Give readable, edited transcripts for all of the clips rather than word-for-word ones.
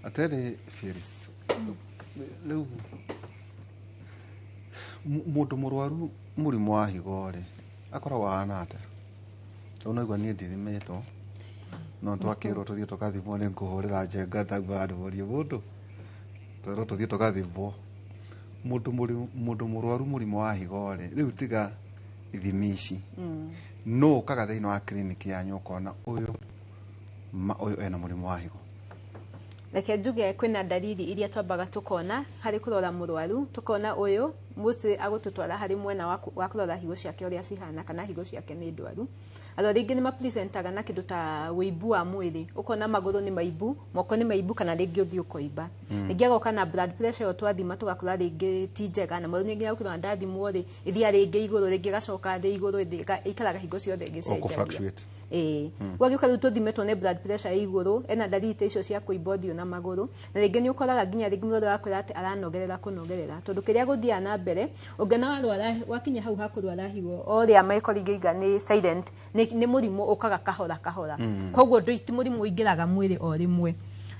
Atere Felix. Leu mundu murwaru murimu wa higo ri akoragwo ahana atia? Ona igwa ni ndithimetwo no twakirwo tuthie tukathimwo ni nguhurira njenga ndagwa andurie mundu twero tuthie tukathimwo mundu murwaru murimu wa higo ri riu tiga ithimi ici no kaga thiini wa clinic yanyu ukona uyu ena murimu wa higo. Reke njuge kwina dalili iria twambaga tukona hari kurora murwaru tukona uyu muti agututwara hari mwena wa kurora higo ciake uria cihana kana higo ciake ni ndwaru. Alo ringi ni mapresentaga na kindu ta wibu wa mwiri ukona maguru ni maibu moko ni maibu kana ringi uthio koiba ringi agoka na blood pressure twathima tugakora ringi ti njega na mwiri ngi ukona ndathimwo ri ithia ringi iguru ringi gacoka thi iguru ikaraga higo ciothe ngicenjagia wagiuka riu tuthimetwo ni blood pressure iguru ena dalili icio cia kuiba uthio na maguru na ringi ni ukoraga nginya ringi mwiri wakwira ati aranogerera kunogerera tondu kiria guthia na mbere ungena warwara wakinya hau hakurwara higo oria maiko ringiga ni silent ni murimu ukaga kahora koguo nditi murimu ingiraga mwiri o rimwe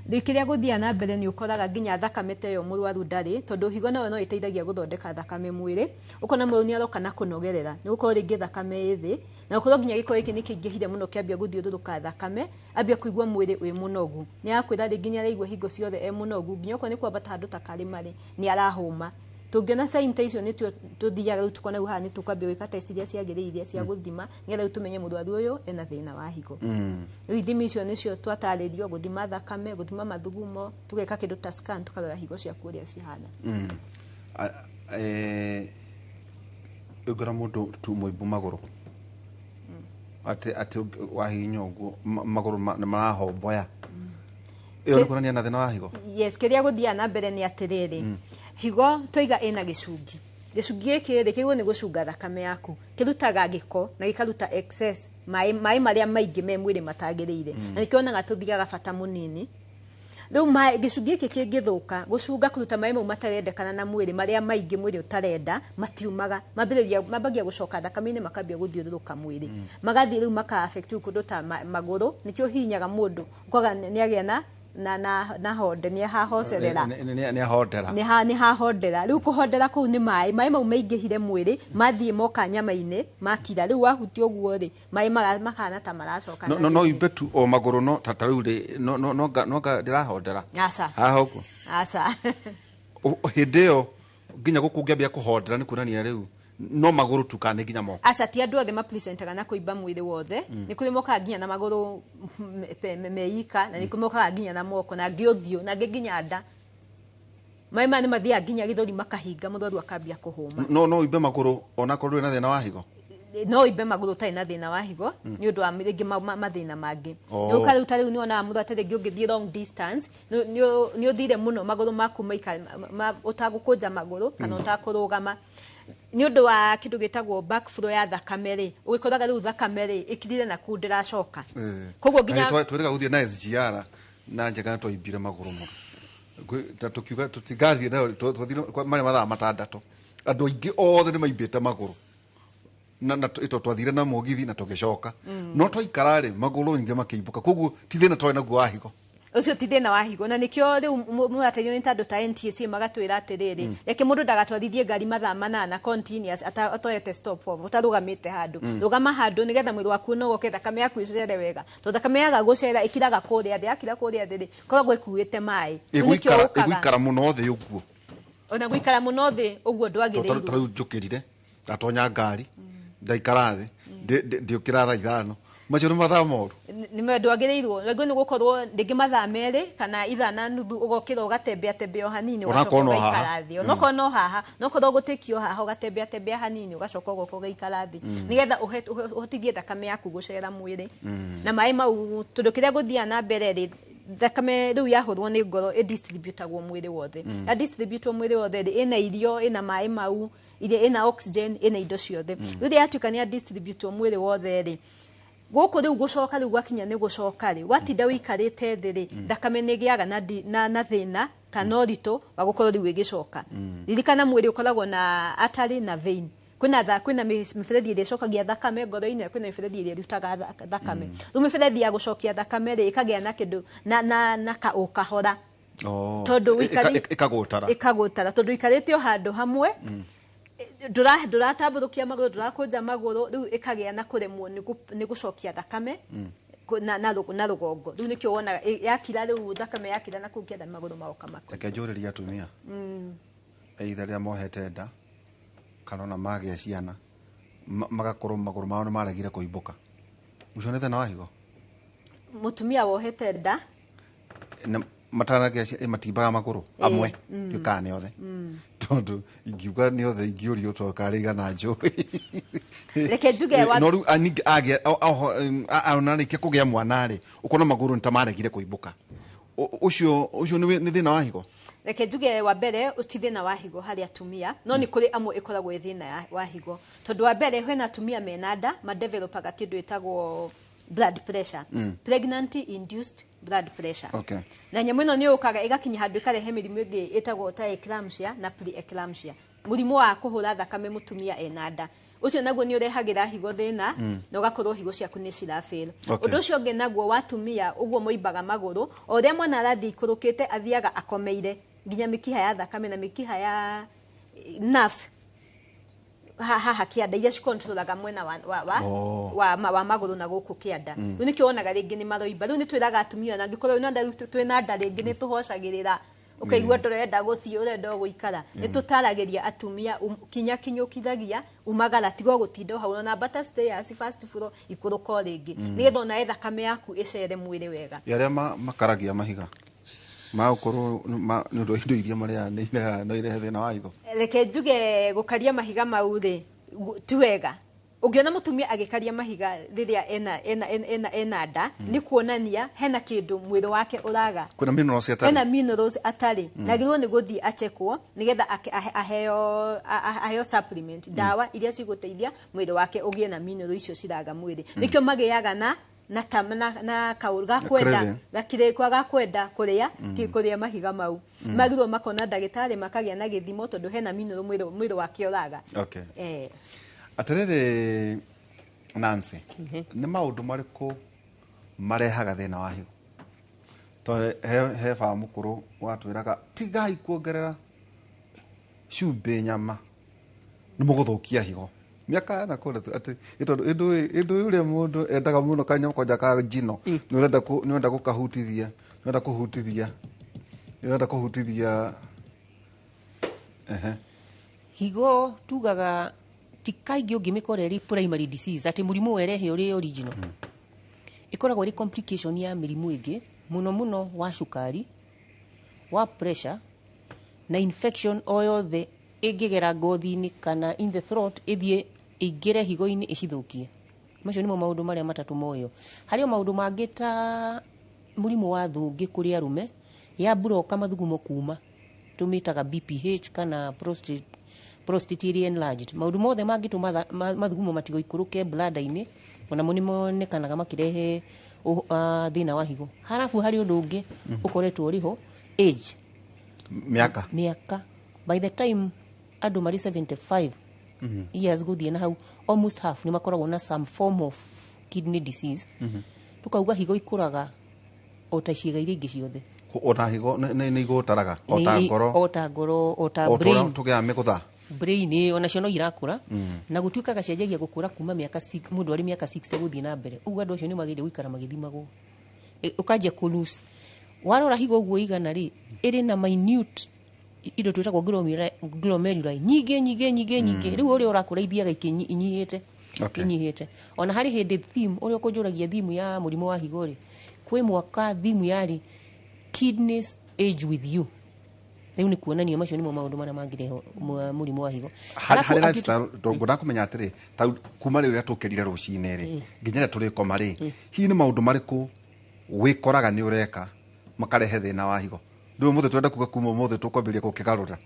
rikiria guthia na mbere ni ukoraga nginya thakame teyo murwaru ndari tondu higo nayo no iteithagia guthondeka thakame mwiri ukona mwiri ni aroka na kunogerera ni uko ringi thakame ithi na ukorwo nginya giko giki ni kingihire muno kiambia guthiururuka thakame ambia kuigwa mwiri wi munogu ni akwira ringi ni araigwa higo ciothe e munogu nginya uko ni kwambata handu takari mari ni arahuma tungiona sign ta icio ni tuthiaga riu tukona uha ni tukwambia gwika test iria ciagiriire cia guthima ngetha riu tumenye murwaru uyu ena thina wa higo riu ithimi icio nicio twataririo guthima thakame guthima mathugumo tugeka kindu ta scan tukarora higo ciaku uria cihana ugora mundu tu muibu maguru ati wahinya uguo maguru marahomboya iyo ni kuonania na thina wa higo. Yes, kiria guthia na mbere ni atiriri higo toiga ina gicungi giki kigo ni gucunga thakame yaku kirutaga giko na gikaruta excess mai maria maingi me mwiri matagiriire na nikionaga tuthiaga bata munini riu mai gicungi giki kingithuka gucunga kuruta mai mau matarendekana na mwiri maria maingi mwiri utarenda matiumaga mambagia gucoka thakame-ini makambia guthiururuka mwiri magathie riu maka affect kundu ta maguru nikio hinyaga mundu ukoga ni agia na honde ni hahocerera ni hahondera riu kuhondera kuu ni mai mau maingihire mwiri mathie moka nyama-ini makira riu wahuti uguo ri mai makana ta maracoka no ibetu o maguru no tataru ri no ndirahondera asa hindeo nginya gukungiambia kuhondera ni kuonania riu no maguru tu kana nginya moko asa ti andu othe mapresentaga na kuiba mwiri wothe ni kuri moka nginya na maguru meika na ni kuri moka nginya na moko na ngiothio na nginya nda mai mani mathia nginya githori makahinga muthoru akambia kuhuma no ibe maguru ona korwo na thina wa higo no ibe maguru tai na thina wa higo ni undu wa miringi mathina mangi no kari utari ni ona mutho atari ngithie long distance ni uthire muno maguru maku maika utagukunja maguru kana utakurugama ni undu wa kindu gitagwo backflow ya thakame ri ugikoraga riu thakame ri ikirire na kundira coka koguo nginya twirega guthie na SGR na njega twaibire maguru mu tukiuga tutigathie na tuthire mari mathaa matandatu andu aingi othe ni maibite maguru na ito twathire na mugithi na tugicoka no twaikara ri maguru ingi makiibuka koguo ti thina twa na gwa higo ucio ti thina wa higo na nikio riu muraterio ni tandu ta NTSA magatwira atiriri reke mundu ndagatwarithie ngari mathaa manana continuous atoyete stop for utarugamite handu rugama handu nigetha mwiri waku no goke thakame yaku icere wega to thakame yaga gucera ikiraga kuria thi yakira kuria thi koragwo ikuite mai iguikara muno thi uguo ona guikara muno thi uguo ndwagiriirwo tatu njukirire atonya ngari ndaikara thi ndiukira thaa ithano macio ni mathaa moru ni ndwagiriirwo rego ni gukorwo ndingi mathaa meri kana ithana nuthu ugokira ugatembea hanini ugacoka ugaikara thi onoko no haha nokorwo gutikio haha ugatembea hanini ugacoka ugoka ugaikara thi nigetha uhotithie thakame yaku gucera mwiri na mai mau tundu kiria guthia na mbere ri thakame riu yahurwo ni ngoro distributagwo mwiri wothe ya distributwo mwiri wothe ina irio ina mai mau ile ina oxygen ina indo ciothe riu yatukania distributwo mwiri wothe ri goko riu gucoka riu gwakinya ni gucoka ri watinda wikarite thi ri thakame ni giaga na thina kana urito wa gukorwo riu igicoka ririkana mwiri ukoragwo na artery na vein kwina miferethi ile cokagia thakame ngoro-ini kwina miferethi ile rutaga thakame riu miferethi ya gucokia thakame ri ikagia na kindu na ka ukahora tondu ikagutara tondu ikarite o handu hamwe nduratamburukia maguru ndurakunja maguru riu ikagia na kuremwo ni gucokia thakame na rugongo riu nikio wona yakira riu thakame yakira na kukia maguru maoka mako reke njuriria atumia either ria mohete nda kana na magia ciana magakorwo maguru mao ni maregire kuimbuka ucio ni thina wa higo mutumia wohete nda matanagia matimbaga maguru amwe yukane othe tondu ingiuga ni othe ingiurio to kariga na njui reke njuge wa no age aonarike kugia mwanari ukona maguru ntamaregire kuimbuka ucio ni thina wa higo reke njuge wa mbere uti thina wa higo hari atumia no ni kuri amwe ikoragwo thina wa higo tondu wa mbere hwena atumia menada ma developaga kindu itagwo blood pressure pregnancy induced blood pressure okay na nyamu ino ni ukaga igakinya handu ikarehe mirimu ingi itagwo ta eclampsia na pre-eclampsia murimu wa kuhura thakame mutumia enada ucio naguo ni urehagira higo thina na ugakorwo higo ciaku ni cirafil undu ucio ngi naguo watumia uguo moimbaga maguru o ria mwana arathi ikurukite athiaga akomeire nginya mikiha ya thakame na mikiha ya nerves haha kianda iria cikontrolaga mwena wa maguru na guku kianda riu nikio wonaga ringi ni maroimba riu ni twiraga atumia na ngikorwo na nda twina nda ringi ni tuhocagirira ukaigua turenda guthii urenda guikara ni tutaragiria atumia kinyukithagia umagara tigo gutinda hau na butter stairs fast floor ikuruka ringi nigetha ona thakame yaku icere mwiri wega yaria makaragia mahiga maukuru ni ndo indo iria maria no irehe thina wa higo reke njuge gukaria mahiga mau ri tiwega ungiona mutumia agikaria mahiga riria ena nda ni kuonania hena kindu mwiri wake uraga kuna minerals atari hena minerals atari nagirwo ni guthii achekwo nigetha aheo supplement dawa iria ciguteithia mwiri wake ugie na minerals icio ciraga mwiri nikio magiaga na kaurga kwenda gakirikwa gakwenda kuria mahiga mau magirwo makona ndagitari makagia na githimo tondu hena mineral mwiri wake uraga okay atarere Nancy ni maundu mariku marehaga thina wa higo to he fa mukuru watwiraga tigai kuongerera cumbi nyama ni muguthukia higo miaka na kore ati indo uria mundu endaga muno kanya koja ka jino ni urenda gukahutithia higo tugaga tikaigi ungimikoreri primary disease ati murimu werehe uri original ikoragwo ri complication ya mirimu ingi muno wa shukari wa pressure na infection o yothe ingigera ngothi-ini kana in the throat ithie ingire higo-ini icithukie macio nimo maundu maria matatu moyo hario maundu mangi ta murimu wa thungi kuri arume ya broka mathugumo kuma tumitaga BPH kana prostate enlarged maundu mothe mangituma mathugumo matigo ikuruke bladder-ini ona munimo nekanaga makirehe thina wa higo harafu hari undu ungi ukoretwo riho age miaka by the time adu mari 75 years guthie na hau almost half ni makoragwo na some form of kidney disease tukauga higo ikuraga ota ciega iria ingi ciothe ota higo ni igutaraga ota ngoro ota brain tugia mikutha brain ona cio no irakura na gutuikaga cianjagia gukura kuma miaka mundu ari miaka 60 guthie na mbere ugu andu acio ni magire guikara magithimagwo ukanjia ku lose warora higo guo igana ri iri na minute indo twitagwo glomeruli nyingi riu uri urakura ithiaga ikinyihite inyihite ona hari hindi theme uri ukunjuragia theme ya murimu wa higo ri kwi mwaka theme yari kidneys age with you riu ni kuonania macio nimo maundu maria mangireho murimu wa higo hari lifestyle ngona kumenya atiri ta kuma riu ria tukerire rucine ri nginya turi koma ri hi ni maundu mariku wikoraga ni ureka makarehe thina wa higo ndu muthe twenda kuga kuma muthe tukwambiria gukigarura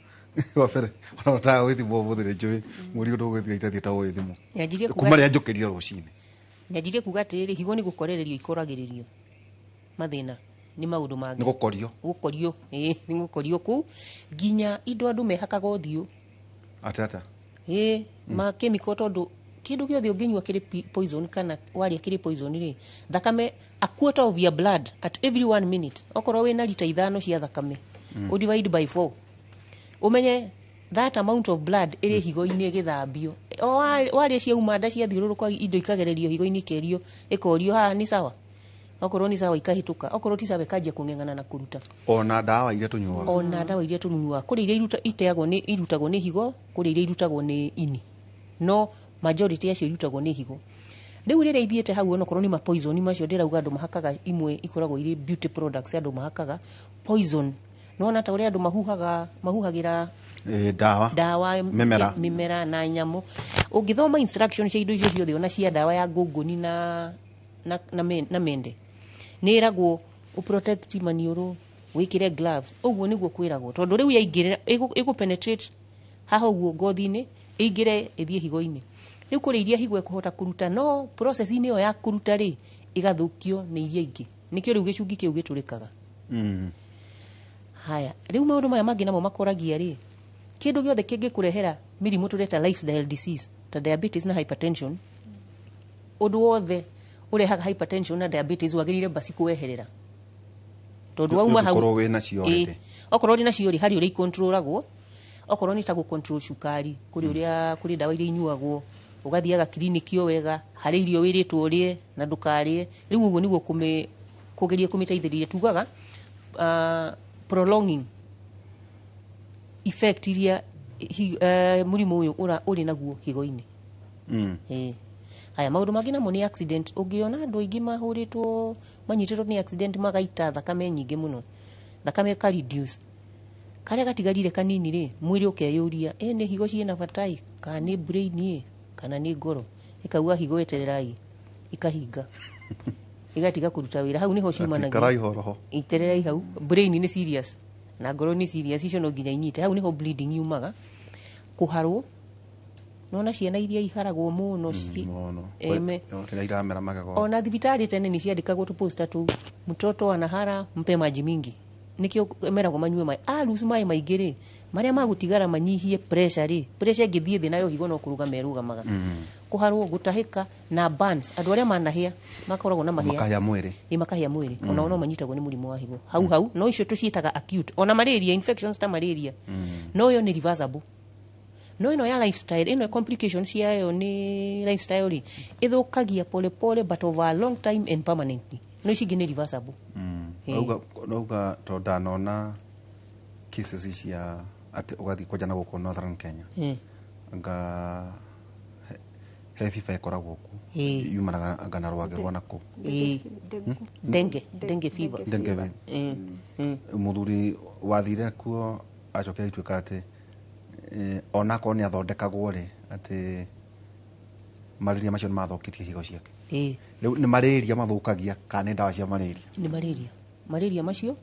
wa fere ona ta withimo muthe ni njui muri undu gwithia itathi ta withimo kuma ria njukirire rucine nyajirie kuga atiri higo ni gukorererio ikoragiririo mathina ni maundu mangi ni gukorio ni gukorio ku ginya indo andu mehakaga uthiu atata ma chemical tondu kindu giothe unginyua kiri poison kana waria kiri poison ri thakame a quarter of your blood at every 1 minute okorwo wina lita 5 cia thakame o divide by 4 umenye that amount of blood iri higo-ini igithambio waria cia umanda cia thiururuka indo ikagererio higo-ini kerio ikorio ha ni sawa okorwo ni sawa ikahituka okorwo ti sawa ikajia kungengana na kuruta ona dawa iria tunyuaga kuri iria irutagwo ni higo kuri iria irutagwo ni ini no majority acio irutagwo ni higo riu rire ithiete hau onokorwo ni ma poison macio ndirauga andu mahakaga imwe ikoragwo iri beauty products andu mahakaga poison nona ta uri andu mahuhagira dawa mimera na nyamo ungithoma instructions cia indo icio ciothe ona cia dawa ya ngunguni na mende niragwo uprotect maniuru wikire gloves uguo niguo kwiragwo tondu riu yaingirira igu penetrate haha uguo ngothi-ini ingire ithie higo-ini riu kuri iria higo ekuhota kuruta no process ini yo ya kuruta ri igathukio ni iria ingi nikio riu gicungi kiu giturikaga haya riu maundu maya mangi namo makoragia ri kindu giothe kingikurehera mirimu tureta lifestyle disease ta diabetes na hypertension undu wothe urehaga hypertension na diabetes wagirire basi kuweherera tondu wauma hau okorwo wina cio already okorwo wina cio hari uri controlagwo okorwo ni ta gu control shukari kuri uria kuri dawa iria inyuagwo ugathiaga clinic yo wega hari irio wiritwo urie na ndukarie riu uguo niguo kugeria kumiteithiriria tugaga prolonging effect iria murimu uyu uri naguo higo-ini aya maundu mangi namo ni accident ungiona andu aingi mahuritwo manyitirwo ni accident magaita thakame nyingi muno thakame ka reduce karia gatigarire kanini ri mwiri ukeyuria ni higo ciena batai kana ni brain kana ni ngoro ikauga higo etererai ikahinga igatiga kuruta wira hau niho ciumanagia karai horoho itererai hau brain ni serious na ngoro ni serious icio no nginya inyite hau niho bleeding yumaga kuharwo nona ciana iria iharagwo muno iramera magego ona thibitari tene ni ciandikagwo tu poster tu mtoto anahara mpe maji mingi nikio emeragwo manyue mai lose mai maigiri maria magutigara manyihie pressure ngithie thi nayo higo no kuruga merugamaga kuharwo gutahika na burns andu aria manahia makoragwo na mahia makahia mwiri ona no manyitagwo ni murimu wa higo hau no icio tuciitaga acute ona malaria infections ta malaria no yo ni reversible no ino ya lifestyle ino complications yayo ni lifestyle ithukagia pole but over a long time and permanently no ici ngine reversible nauga to danona cases cia ati ugathi kwaja na guko Northern Kenya nga heavy fever koragwo ku yumanaga ngana rwagirwa nako dengue fever muthuri wathire kuo acoke ituika ati ona ko ni athondekagwo ri ati malaria macio mathokitie higo ciake riu ni malaria mathukagia kana ndawa cia malaria ni malaria macio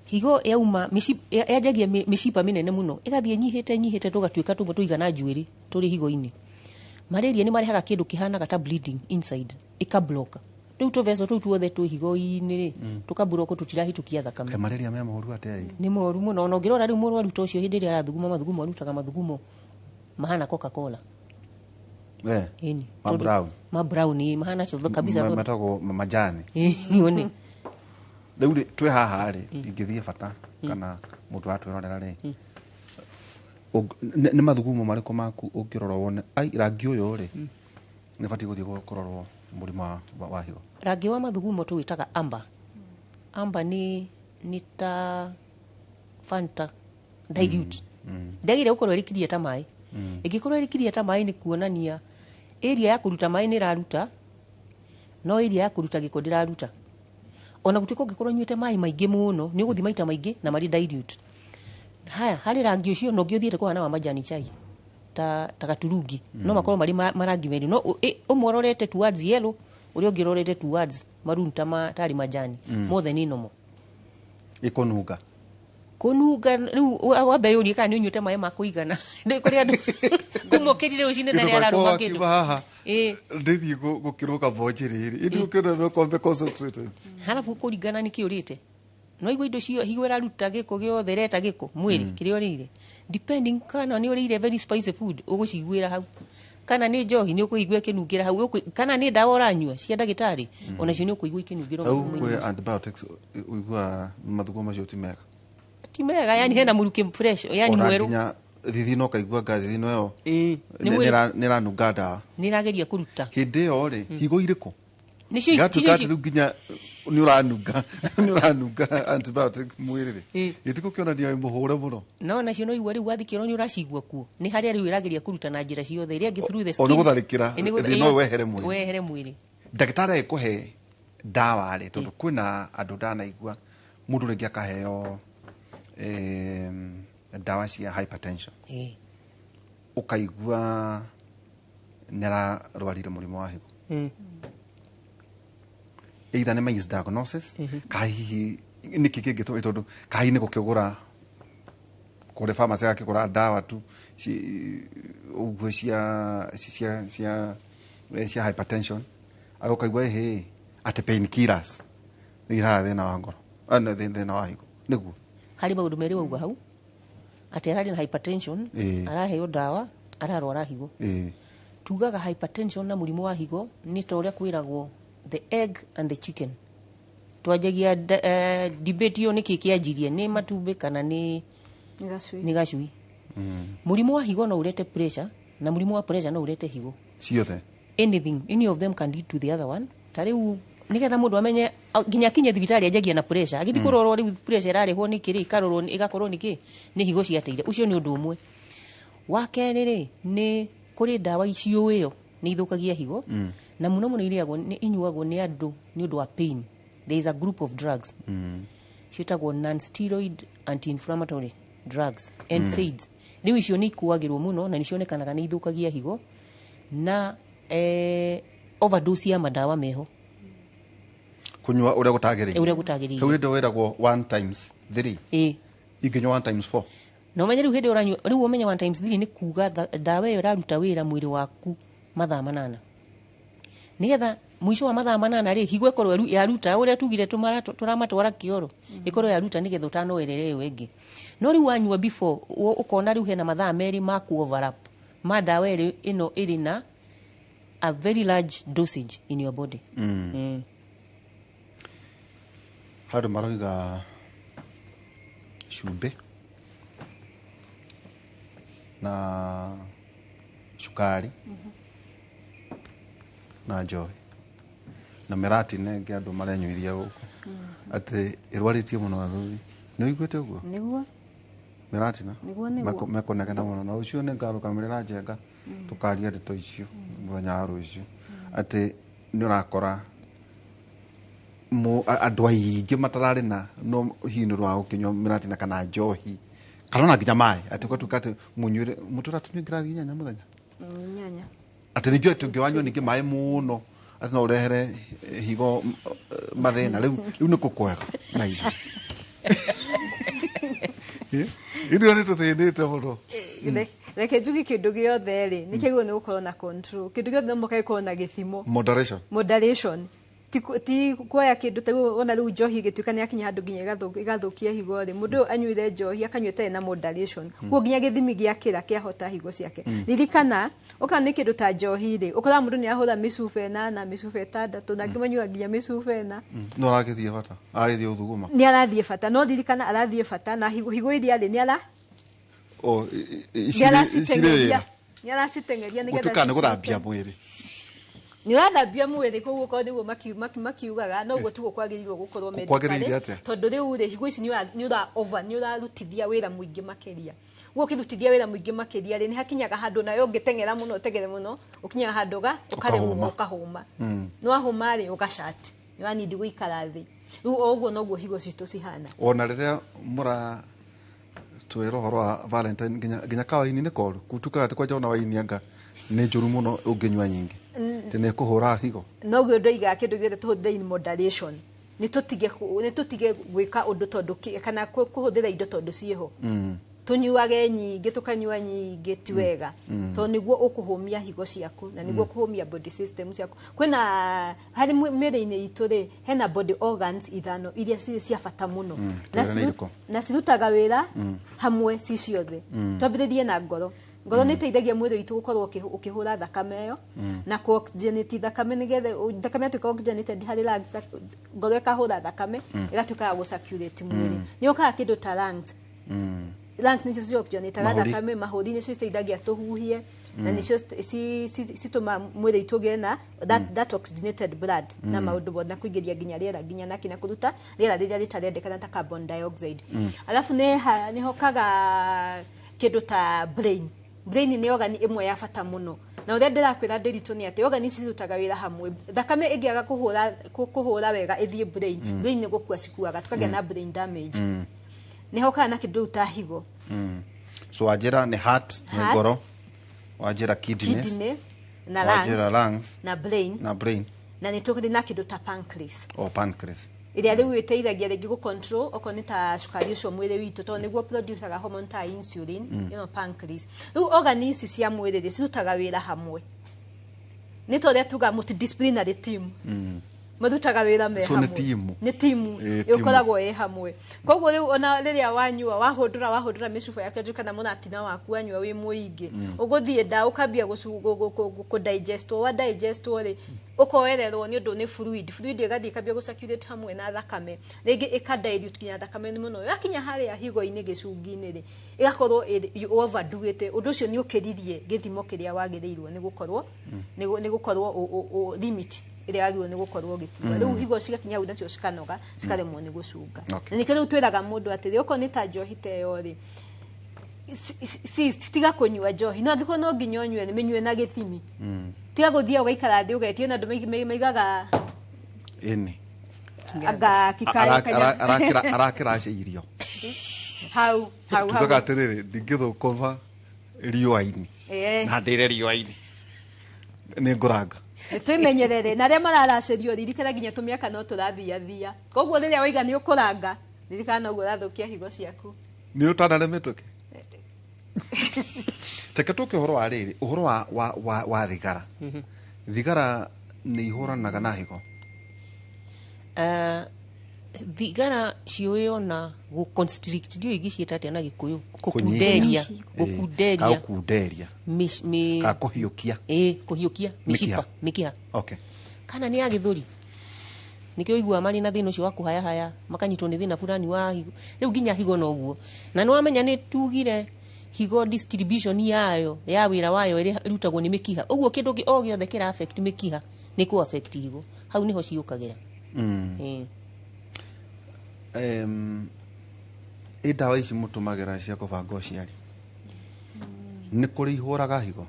higo yauma yajagia mishipa minene muno igathie nyihite tugatuika tumwe tuigana njuiri turi higo-ini malaria ni marehaga kindu kihanaga ta bleeding inside ikablock riu tuveso tuothe tu higo-ini ri tukablock tutirahitukia thakame malaria me moru atei ni moru muno ona ngirora riu murwaru to cio hindi ria arathuguma mathugumo arutaga mathugumo mahana Coca-Cola ini ma brown mahana chodo kabisa matago majani yone riu twe haha ri ingithie bata kana mundu atwirorera ri ni mathugumo mariko maku ukirora wone rangi uyu ri ni bati guthie kurorwo murima wa higo rangi wa mathugumo tuwitaga amber ni ta Fanta dilute ndagire ukorwo irikirie ta mai igikorwo irikirie ta mai ni kuonania area ya kuruta mai ni raruta no area ya kuruta giko ndiraruta ona gutiko ngikorwo nyuite mai maingi muno ni uguthi maita maingi na mari dilute haya hari rangi ucio no ngiothiete kwa na wa majani chai ta gaturungi no makorwo mari marangi meri no umwororete towards yellow uri ongirorete towards maroon tari majani more than normal ikonunga riu wambe yuri kana ni unyute mai makuigana ndi kuri andu kumokirire ucine na ria araruma kindu ndithi gukiruka vonjiriri ndi ukira no kombe concentrated halafu kuringana ni kiurite no igwe indo cio higwera ruta giko giothe reta giko mwiri kirio rire depending kana ni urire very spicy food ugucigwira hau kana nĩ njohi nĩ ũkũigua ĩkĩnungĩra hau kana nĩ ndawa ũranyua cia ndagĩtarĩ onacio nĩ ũkũigua ikĩnungĩra kwĩ antibiotics uigua mathugumo macio ti mega ti mega yani hena mũrukĩ fresh yani mwerũ nginya thithino kaigua thithino ĩyo nĩ ranunga ndawa nĩ ĩrageria kũruta hĩndĩ ĩyo rĩ higo irĩkũ nĩcio rĩu nginya nĩ ũranunga antibiotic mwĩrĩ rĩ ĩtikũkĩonania mũhũre mũno no nacio no igua rĩu wathikĩrwo nĩ ũracigua kuo nĩ harĩa rĩu ĩrageria kũruta na njĩra ciothe iria ngĩ through the skin nĩ gũtharĩkĩra thĩna ũyũ wehere mwĩrĩ ndagĩtarĩ agĩkũhe ndawa rĩ tondũ kwĩna andũ ndanaigua mũndũ rĩngĩ akaheo ndawa cia hypertension ũkaigua nĩ ararwarire mũrimũ wa higo either nĩ misdiagnosis kana hihi nĩkĩ kĩngĩtũma tondũ kana hihi nĩ gũkĩgũra kũrĩ pharmacy agakĩgũra ndawa tu ũguo cia hypertension agokaigua atĩ pain killers iraga thĩna wa ngoro thĩna wa higo nĩguo harĩ maũndũ merĩ wauga hau atĩ ararĩ na hypertension araheo ndawa ararwara higo tugaga hypertension na mũrimũ wa higo nĩ ta ũrĩa kwĩragwo the egg and the chicken twanjagia debate iyo nĩkĩ kĩanjirie nĩ matumbĩ kana nĩ gacui mũrimũ wa higo no ũrete pressure na mũrimũ wa pressure no ũrete higo ciothe any of them can lead to the other one tarĩu nigetha mũndũ amenye nginya kinye thibitarĩ anjagia na pressure agĩthi kũrorwo rĩu pressure ĩrarĩhwo nĩ kĩrĩ ikarorwo igakorwo nĩ nĩ higo ciateire ucio nĩ ũndũ ũmwe wa kerĩ rĩ nĩ kũrĩ ndawa icio ĩyo nĩ ithũkagia higo na mũno mũno inyuagwo nĩ andũ nĩ ũndũ wa pain there is a group of drugs ciĩtagwo non-steroid anti-inflammatory drugs NSAIDs rĩu icio nĩ ikuagĩrwo mũno na nĩ cionekanaga nĩ ithũkagia higo na overdose ya madawa meho kunyua ũrĩa gũtagĩrĩire rĩu hĩndĩ wĩragwo 1x3 ingĩnyua 1x4 na ũmenye rĩu hĩndĩ ũranyua rĩu ũmenye 1x3 nĩ kuga ndawa ĩyo ĩraruta wĩra mwĩrĩ waku mathaa 8 nigetha mwisho wa mathaa 8 rĩ higo ĩkorwo yaruta ũrĩa tugire tũramatwara kĩoro ĩkorwo yaruta nigetha ũtanoerere ĩyo ĩngĩ no rĩu wanyua before ũkona rĩu hena mathaa merĩ ma ku overlap ma ndawa ĩno ĩrĩ na a very large dosage in your body handũ maroiga cumbĩ na cukari na njohi na merati nenge andũ marenyuithia gũkũ atĩ ĩrwarĩtie mũno athuri nĩ ũiguĩte ũguo nĩguo merati na mekũnegena mũno na ũcio nĩ ngarũgamĩrĩra njenga tũkaria ndeto icio mũthenya wa rũciũ atĩ nĩ ũrakora andũ aingĩ matararĩ na no hinũ rwa gũkĩnyua merati na kana njohi kana na nginya maĩ atĩ gwatuĩka atĩ mũnyuĩre mũtũratũnyue ngirathi 8 mũthenya atĩ ningĩ tũngĩwanyua ningĩ maĩ mũno atĩ no ũrehere higo mathĩna rĩu nĩ kũkwega na irio irio nĩ tũthĩnĩte mũno reke njugi kĩndũ gĩothe rĩ nĩ kĩagĩrĩirwo nĩ gũkorwo na control kĩndũ gĩothe no mũhaka gĩkorwo na gĩthimo moderation ti kuoya kĩndũ ta ona rĩu njohi ĩgĩtuĩka nĩ yakinya handũ nginya ĩgathũkia higo rĩ mũndũ ũyũ anyuire njohi akanyua ĩtarĩ na moderation kuo nginya gĩthimi gĩakĩra kĩahota higo ciake ririkana ũkana nĩ kĩndũ ta njohi rĩ ũkora mũndũ nĩ ahũra mĩcuba 8 na mĩcuba 6 na angĩ manyua nginya mĩcuba 4 no aragĩthiĩ bata agĩthiĩ ũthuguma nĩ arathiĩ bata no ririkana arathiĩ bata na higo iria rĩ nĩ araciteng'eria nĩgetha nĩ gũthambia mwĩrĩ nĩ ũrathambia mwĩrĩ koguo korwo nĩguo makiugaga no ũguo tiguo kwagĩrĩirwo gũkorwo medically tondũ rĩu rĩ higo ici nĩ ũrarutithia wĩra mũingĩ makĩria guo ũkĩrutithia wĩra mũingĩ makĩria rĩ nĩ hakinyaga handũ nayo ũngĩteng'era mũno ũtegere mũno ũkinyaga handũ ũkaremwo ũkahũma nĩ wahũma rĩ ũgacati nĩ wanindi gũikara thĩ rĩu o ũguo noguo higo citũ cihana ona rĩrĩa twĩra ũhoro wa Valentine nginya kawaini nĩ koru kutukaga atĩ kwanja ona waini anga nĩ njũru mũno ũngĩnyua nyingĩ nĩ kũhũra higo noguo ndoiga kĩndũ gĩothe tũhũthĩre in moderation nĩ tũtige gwĩka ũndũ tondũ kana kũhũthĩra indo tondũ ciĩho tunyuage nyingĩ tukanyua nyingĩ ti wega tondũ nĩguo ũkũhũmia higo ciaku na nĩguo kũhũmia body system ciaku kwĩna harĩ mĩrĩ-inĩ itũ rĩ hena body organs ithano iria cirĩ cia bata mũno na cirutaga wĩra hamwe ci ciothe twambĩrĩrie na ngoro ngoro nĩ ĩteithagia mwĩrĩ witũ gũkorwo ũkĩhũra thakame ĩyo na ku-oxygenate thakame nĩgetha thakame yatuĩka oxygenated harĩ lungs, ngoro ĩkahũra thakame ĩgatuĩka ya gũcirculate mwĩrĩ. Nĩ ũkaga kĩndũ ta lungs. Lungs nĩcio ci-oxygenateaga thakame, mahũri nĩcio citeithagia tũhuhie na nĩcio citũma mwĩrĩ witũ ũgĩe na that oxygenated blood na maũndũ mothe na kũingĩria nginya rĩera nginya na kũruta rĩera rĩrĩa rĩtarendekana ta carbon dioxide. Alafu nĩ hokaga kĩndũ ta brain. Brain nĩ organ ĩmwe ya bata mũno, na ũrĩa ndĩrakwĩra ndĩritũ nĩ atĩ organ cirutaga wĩra hamwe. Thakame ĩngĩaga kũhũra wega ĩthiĩ brain nĩ gũkua cikuaga, tukagĩa na brain damage. Nĩ hokaga na kĩndũ ta higo. So wajĩra nĩ heart, nĩ ngoro, wajĩra kidneys, na lungs na brain, na nĩ tũkĩrĩ na kĩndũ ta pancreas. Pancreas ĩrĩa rĩu ĩteithagia rĩngĩ gũ-control okorwo nĩ ta cukari ũcio mwĩrĩ witũ, tondũ nĩguo producaga hormone ta insulin, pancreas. Rĩu organ ici cia mwĩrĩ cirutaga wĩra hamwe. Nĩ ta ũrĩa tuga multidisciplinary team. Marutaga wĩra me hamwe. Nĩ timu ĩkoragwo ĩ hamwe. Koguo rĩu ona rĩrĩa wanyua wahũndũra mĩcuba yaku kana mũratina waku wanyua wĩ mũingĩ, ũgũthiĩ nda ũkambia kũ-digestwo, wa-digestwo rĩ ũkoererwo nĩ ũndũ nĩ fluid ĩgathiĩ ĩkambia gũ-circulate hamwe na thakame, rĩngĩ ĩka-dilute nginya thakame mũno, yakinya harĩa higo-inĩ gĩcungi-inĩ rĩ ĩgakorwo overdo-ĩte. Ũndũ ũcio nĩ ũkĩririe gĩthimo kĩrĩa wagĩrĩirwo nĩ gũkorwo limit ĩrĩa yagĩrĩirwo nĩ gũkorwo ũgĩkua. Rĩu higo cigakinya hau nacio cikanoga cikaremwo nĩ gũcunga. Na nĩkĩo rĩu twĩraga mũndũ atĩ okorwo nĩ ta njohi ta ĩyo rĩ, tiga kũnyua njohi, no angĩkorwo no nginya ũnyue mĩnyue na gĩthimi. Tiga gũthiĩ ũgaikara thĩ ũgetio, na andũ maigaga arakĩracia irio hau tugaga atĩrĩrĩ ndingĩthũkũma riũa-inĩ na ndĩre riũa-inĩ nĩ ngũranga. Twĩmenyerere, na arĩa mararacĩrio ririkana nginya tũmĩaka no tũrathiathia. Koguo rĩrĩa waiga nĩ ũkũranga ririkana noguo ũrathũkia higo ciaku. Nĩ ũtanare mĩtũkĩ. Teke tũke ũhoro wa rĩrĩ, ũhoro wa thigara. Thigara nĩ ihũranaga na higo. Thigara ciũĩo na gũ-constrict ndiũ ingĩciĩta atĩa na Gĩkũyũ, gũkunderia kũhiũkia kũhiũkia mĩkiha. Okay. Kana nĩ ya gĩthũri, nĩkĩo igua marĩ na thĩna ũcio wa kũhayahaya makanyitwo nĩ thĩna fulani wa higo. Rĩu nginya higo noguo, na nĩ wamenya nĩ tugire higo distribution yayo ya wĩra wayo ĩrĩa ĩrutagwo nĩ mĩkiha. Ũguo kĩndũ o gĩothe kĩra affect mĩkiha nĩ kũ affect higo, hau nĩho ciũkagĩra. Ndawa ici mũtũmagĩra cia kũbanga ũciari nĩ kũrĩ ihũraga higo?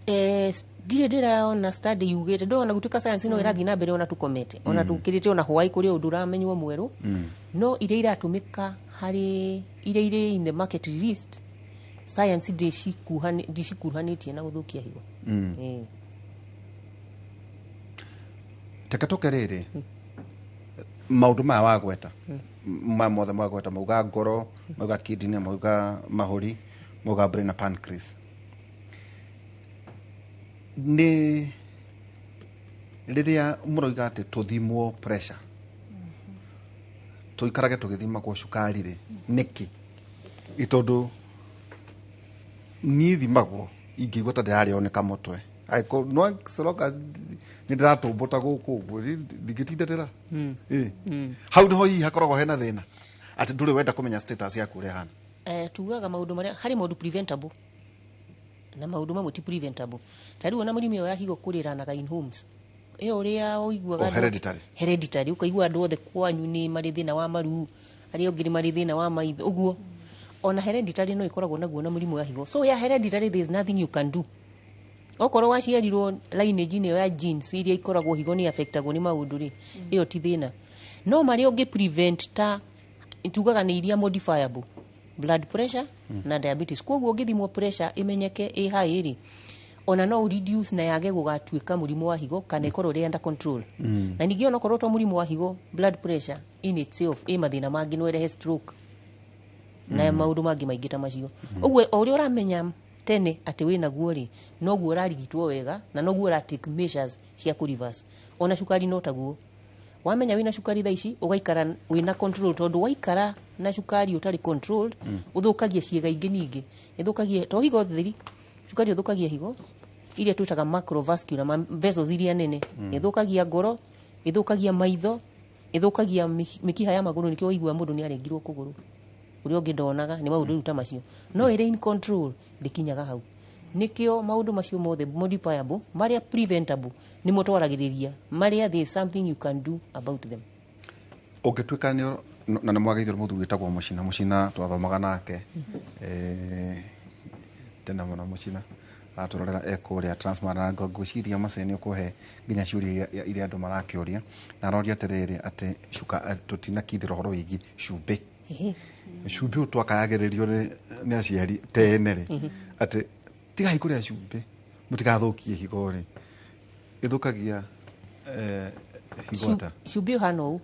Ndirĩ ndĩraona study yugĩte, ndona gũtuĩka science no ĩrathiĩ na mbere ona tũkomete ona tũkĩrĩte ona Hawaii kũrĩ ũndũ ũramenywo mwerũ, no iria iratũmĩka harĩ iria irĩ in the market list science ndicikuruhanĩtie na gũthũkia higo. Teke tũke rĩrĩ maũndũ maya wagweta mothe magweta, mauga ngoro, mauga kidney, mauga mahũri, mauga brain na pancreas. Nĩ rĩrĩa mũroiga atĩ tũthimwo pressure, tũikarage tũgĩthimagwo cukari rĩ, nĩkĩ? Tondũ niĩ thimagwo ingĩigua ta ndĩrarĩoneka mũtwe, no soroka nĩ ndĩratũmbũta gũkũ ũguo ndingĩtinda hau nĩho hihi hakoragwo hena thĩna atĩ ndũrĩ wenda kũmenya status yaku ũrĩa hana. Tugaga maũndũ marĩa harĩ maũndũ preventable na maũndũ mamwe ti preventable. Tari ona mũrimũ ũyũ ya higo kũrĩranaga in homes, ĩyo ũrĩa ũiguaga hereditary, ũkaigua andũ othe kwanyu nĩ marĩ thĩna wa maru, arĩa ũngĩ nĩ marĩ thĩna wa maitho, ũguo ona hereditary no ĩkoragwo naguo na mũrimũ wa higo. So ya hereditary there is nothing you can do. Okorwo waciarirwo lineage ĩyo ya genes iria ikoragwo higo nĩ affectagwo nĩ maũndũ rĩ, ĩyo ti thĩna. No marĩa ũngĩ prevent ta tugaga nĩ iria modifiable, blood pressure na diabetes. Koguo ũngĩthimwo pressure ĩmenyeke ĩ high rĩ, ona no reduce na yage gũgatuĩka mũrimũ wa higo kana ĩkorwo ĩrĩ under control. Na ningĩ ona korwo to mũrimũ wa higo, blood pressure in itself ĩ mathĩna mangĩ no ĩrehe stroke na maũndũ mangĩ maingĩ ta macio. Ũguo o ũrĩa ũramenya tene atĩ wĩ naguo rĩ, noguo ũrarigitwo wega na noguo ũratake measures cia kũ-reverse. Ona cukari no taguo, wamenya wĩna cukari thaa ici ũgaikara wĩna control, tondũ waikara na cukari ũtarĩ controlled ũthũkagia ciĩga ingĩ, ningĩ ĩthũkagia to higo theri, cukari uthukagia higo iria twitaga macrovascular vessels iria nene ithukagia ngoro ithukagia maitho ithukagia mikiha ya maguru nikio igua mundu ni arengirwo kuguru uria ungi ndonaga ni maundu ruta macio no ire in control ndikinyaga hau nikio maundu macio mothe modifiable maria preventable ni mutwaragiriria maria there is something you can do about them ungitwika ni na mwagaithio muthu witagwo mucina twathomaga nake tena mwana mucina aturorera ekuria transparent ngwiciria maceni ukuhe nginya ciuria iria andu marakiuria na roria terere ati shuka tutina kithiro horo wigi cumbi cumbi utwakayagiririo ni aciari tenere ati tigai kuria cumbi mutigathukie higori ithukagia higota cumbi hano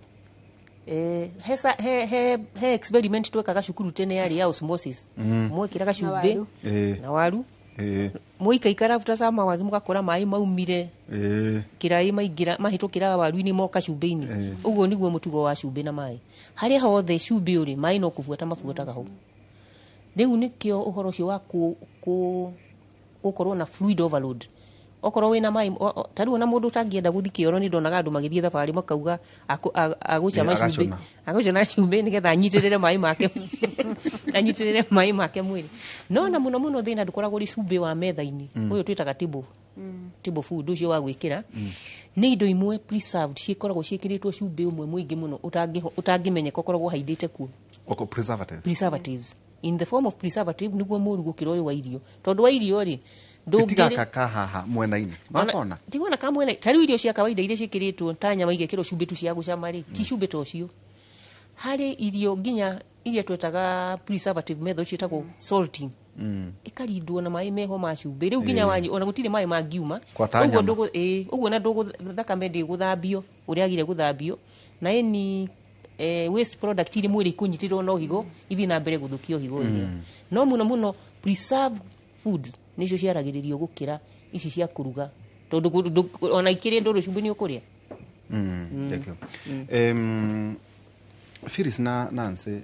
he experiment twekaga cukuru tene yari ya osmosis mwekiraga cumbi na waru muikaikara futa sama wazi mugakora mai maumire kirai maingira mahitukira waru-ini moka cumbi-ini uguo niguo mutugo wa cumbi na mai haria hothe cumbi uri mai no kufuata mafuataga ho riu nikio uhoro cio wa gukorwo na fluid overload okorwo wina mai tari ona mundu tangienda guthi kioro ni ndonaga andu magithie thabari makauga agucama cumbi agucana cumbi nigetha anyitirire mai make mwiri no na muno thina ndukoragwo ri cumbi wa metha-ini uyu twitaga table food ucio wa gwikira ni indo imwe preserved cikoragwo cikiritwo cumbi umwe mwingi muno utangimenyeka ukoragwo haindite kuo preservatives in the form of preservative niguo murugukiro uyu wa irio tondu wa irio ri ndungire kakahaha mwena-ini makona tigona ka mwena tari irio cia kawaida iria cikiritwo ta nyama igekirwo cumbi tu cia gucama ri ti cumbi tocio hari irio nginya iria twetaga preservative method cietagwo salting ikarindwo na mai meho ma cumbi riu nginya wanyu ona gutire mai mangiuma uguo na ndugu thakame ndi guthambio uria agire guthambio na eni waste product ile mwiri kunyitirwo no higo ithi na mbere guthukio higo ile no muno preserve food nicio ciaragiririo gukira ici cia kuruga tondu ona ikiri ndoro cumbi ni ukuria thank you Phyllis na Nancy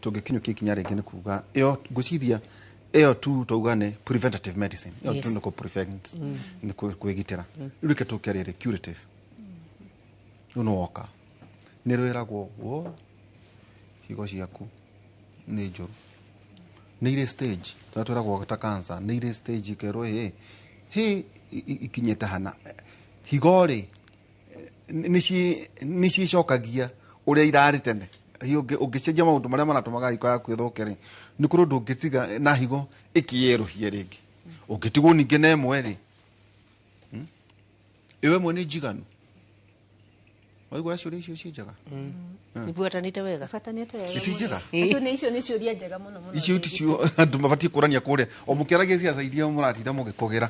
tugikinyukia kinya ringi ni kuga iyo gucithia iyo tu tugane preventative medicine iyo tu ndiko prevent ni kwigitira rike tukerere curative unoka nirwiragwo wo higo ciaku ni njuru ni ile stage twatwiragwo ta cancer ni ile stage ikerwo ikinyete hana higori ni cicokagia uria irari tene hiyo ungicenjia maundu maria manatumaga hiko yaku ithukere ni kuru ndungitiga na higo ikieruhie ringi ungitigwo ninge na emwe ri iwe mwe ni njiganu waigura ciuria icio cienjaga nibuatanite wega itinjaga icio ni ciuria njega muno icio ticio andu mabati kurania kuria o mukiaragia ciaca iria muratida mugikugira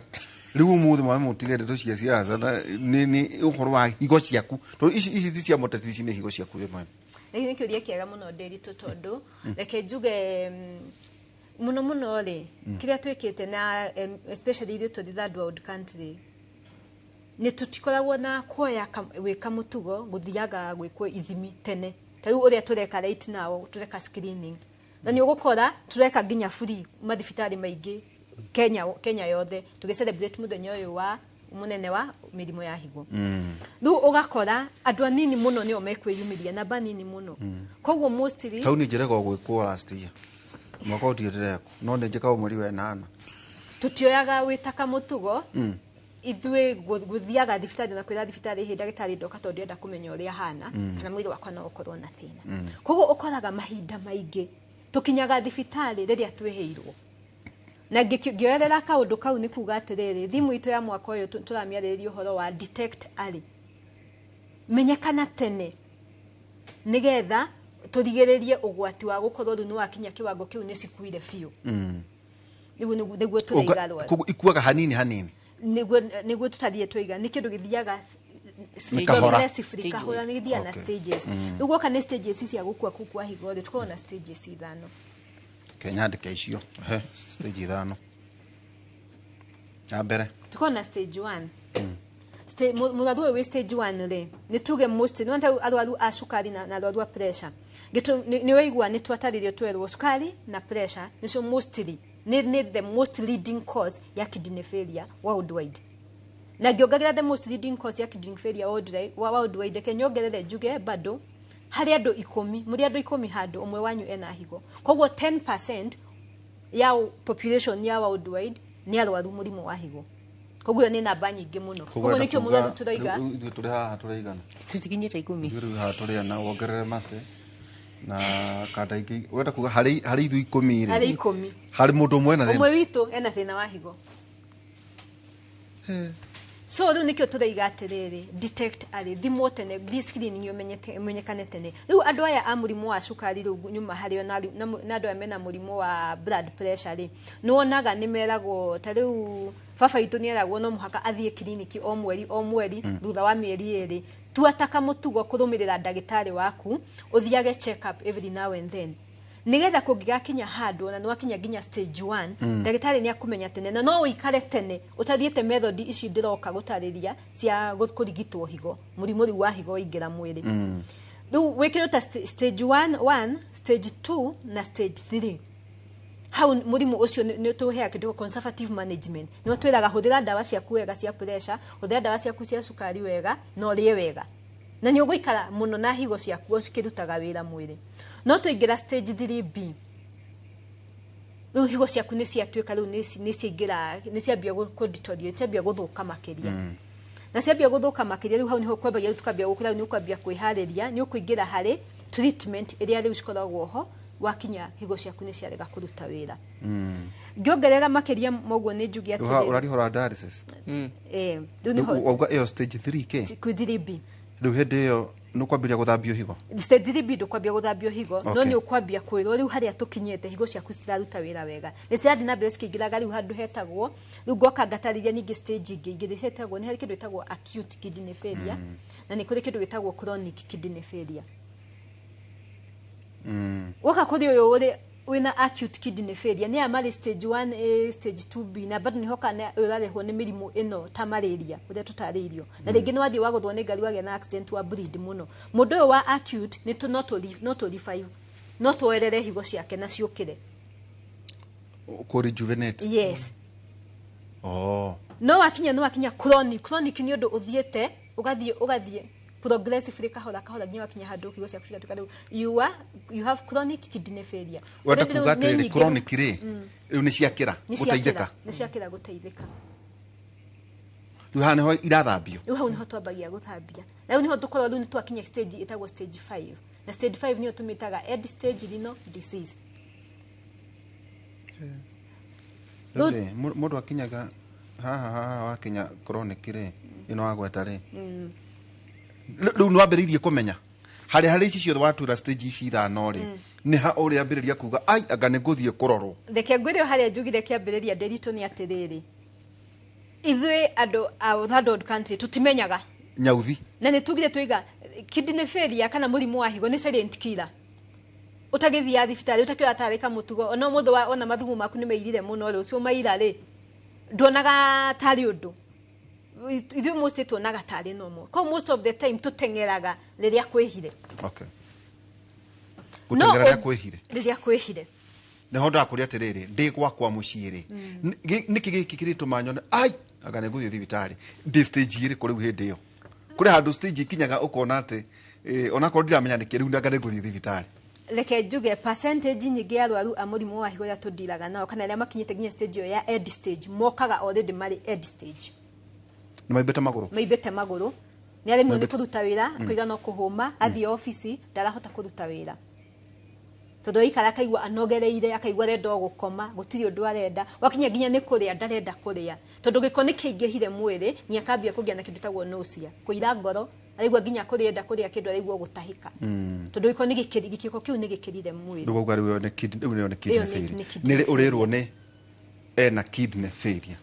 riu umuthi mwa mutigere to cia ciaca ni ukoro wa higo ciaku to ici ti cia muteti ici ni higo ciaku we mwana ni kiuria kiega muno nderitu tondu reke njuge muno ri kiria twikite na especially irio to the third world country ni tutikoragwo na kuoya wika mutugo guthiaga gwikwo ithimi tene tariu uria tureka right now tureka screening na ni ugukora tureka ginya free mathibitari maingi Kenya yothe tugicelebrate muthenya uyu wa munene wa mirimo ya higo riu ugakora andu anini muno nio mekwiyumiria na banini muno koguo mostly tau ni njirega gwikwo last year mwaka utiireko no ni njika umuri we nana tutioyaga witaka mutugo ithwe guthiaga thibitari na kwira thibitari hi ndagitari ndoka tondu enda kumenya uria hana kana mwiri wakwa no ukorwo na thina koguo ukoraga mahinda maingi tukinyaga thibitari riria tweheirwo na ngioerera kaundu kau ni kuga atiriri thimu itu ya mwaka uyu turamiaririo horo wa detect early menyekana tene nigetha turigiririe ugwati wa gukorwo runu wakinya kiwango kiu ni cikuire biu niguo turaigarwa ikuaga hanini niguo tutathie twiga ni kindu githiaga kahora ni githia na stages niguo kana stages cia gukua kukua higo tukona na stages ithano Kenya ndike icio stage 5 abere tukona stage 1 muradu we stage 1 ri ni tuge most no nta arwaru a sukari na arwaru a pressure gitu ni weigua ni twataririo twerwo sukari na pressure nicio mostly ni the most leading cause ya kidney failure worldwide. Na ngiongerera the most leading cause ya kidney failure worldwide kenyongerere njuge bado hari andu 10 muri andu 10 handu umwe wanyu ena higo. Koguo 10% ya population ya worldwide ni arwaru murimu wa higo. Koguo ni namba nyingi muno. Koguo nikio muno turaiga turi haha turaigana tutikinyite 10 turi haha turi na wongerere mase na kanda ingi wenda kuga hari ithu 10 hari 10 hari mundu umwe na thina umwe witu ena thina wa higo. So riu nikio turaiga atiriri detect ari thimo tene screening umenyekane tene. Riu andu aya a murimu wa cukari riu nyuma hari na andu aya mena murimu wa blood pressure ri nuonaga nimeragwo ta riu baba itu ni eragwo no muhaka athie kliniki o mweri thutha wa mieri eri tuataka mutugo kurumirira ndagitari waku uthiage check up every now and then nigetha kungigakinya handu na nwakinya ginya stage 1 ndagitari ni akumenya tene na no uikare tene utathiete method ici ndiroka gutariria cia kurigitwo higo murimu wa higo ingira mwiri riu wikiro ta stage 1 stage 2 na stage 3 how murimu ucio ni tuhea kidogo conservative management no twiraga huthira dawa cia kuwega cia pressure huthira dawa cia cia sukari wega no rie wega na ni uguikara muno na higo cia kuo cikirutaga wira mwiri no tuingira stage 3B riu higo ciaku ni ciatuika riu ni ciingira ni ciambia kudeteriorate ciambia guthuka makiria na ciambia guthuka makiria riu hau niho kwambagia tukambia gukura ni ukwambia kwihariria ni ukuingira hari treatment iria riu cikoragwo ho wakinya higo ciaku ni ciarega kuruta wira ngiongerera makiria moguo ni njugi ati urari hora dialysis riu niho wauga iyo stage 3K ku 3B riu hindi iyo nukwambia guthambio higo stage 3B ndukwambia guthambio higo no ni ukwambia kwirwo riu haria tukinyete higo ciaku citiraruta wira wega ni cirathi na mbere cikingiraga riu handu hetagwo riu ngoka ngatarithia ningi stage ingĩ hetagwo ni hari kindu gitagwo acute kidney failure na ni kuri kindu gitagwo chronic kidney failure waka kuri uyu uri wina acute kidney failure ni amali stage 1A stage 2B na bado ni hoka na urarehwo ni mirimu ino ta malaria uria tutaririo na ringi ni wathi waguthwo ni ngari wage na accident wa bleed muno mundu uyu wa acute ni to not to revive not werere higo ciake na ciukire ko rejuvenate yes no wakinya chronic ni undu uthiete ugathie progressively kahora nginya wakinya handu higo ciaku cigatuka riu you have chronic kidney failure wenda kuga tiri chronic ri riu ni ciakira guteithika riu hane ho irathambio riu hau niho twambagia guthambia riu niho tukorwo riu ni twakinya stage itagwo stage 5 na stage 5 niyo tumitaga end stage renal disease mundu akinyaga haha wakinya chronic ri ino wagweta ri riu no ambiririe kumenya hari ici ciothe watura stage ici ithano ri ni ha uri ambiriria kuga ai anga ni nguthie kurorwo reke ngwire hari njugire kiambiriria nderito ni atiriri ithui andu a third country tutimenyaga nyauthi na ni tugire twiga kidney failure kana murimu wa higo ni silent killer utagithia thibitari utakio atarika mutugo ona mutho ona mathugu maku ni meirire muno ri ucio maira ri ndonaga tari undu ithu most tuonaga tari normal ko most of the time tutengeraga riria kwihire okay gutengera riria kwihire ne honda kuri atiriri ndi gwakwa muciiri niki giki kiritu manyone ai aga ne guthie thibitari ndi stage iri kuri hindi yo kuri handu stage ikinyaga ukona ati ona ko ndiramenya ni kiru ndaga ne guthie thibitari reke njuge percentage nyingi ya arwaru a murimu wa higo ya tudiraga nao kana ria makinyite ginya stage yo ya end stage mokaga already mari end stage ni maibete maguru ni ari mu ni kuruta wira kuiga no kuhuma athi office ndarahota kuruta wira todo ikara kaigwa anogereire akaigwa rendo gukoma gutiri undu arenda wakinya ginya ni kuria ndarenda kuria todo giko ni kiingihire mwiri ni akambia kugia na kindu tagwo nausea kuira ngoro arigwa ginya kurienda kuria kindu arigwa gutahika todo giko ni gikiko kiu ni gikirire mwiri ndugo gwari we ne kidney failure ni urirwo ni ena kidney failure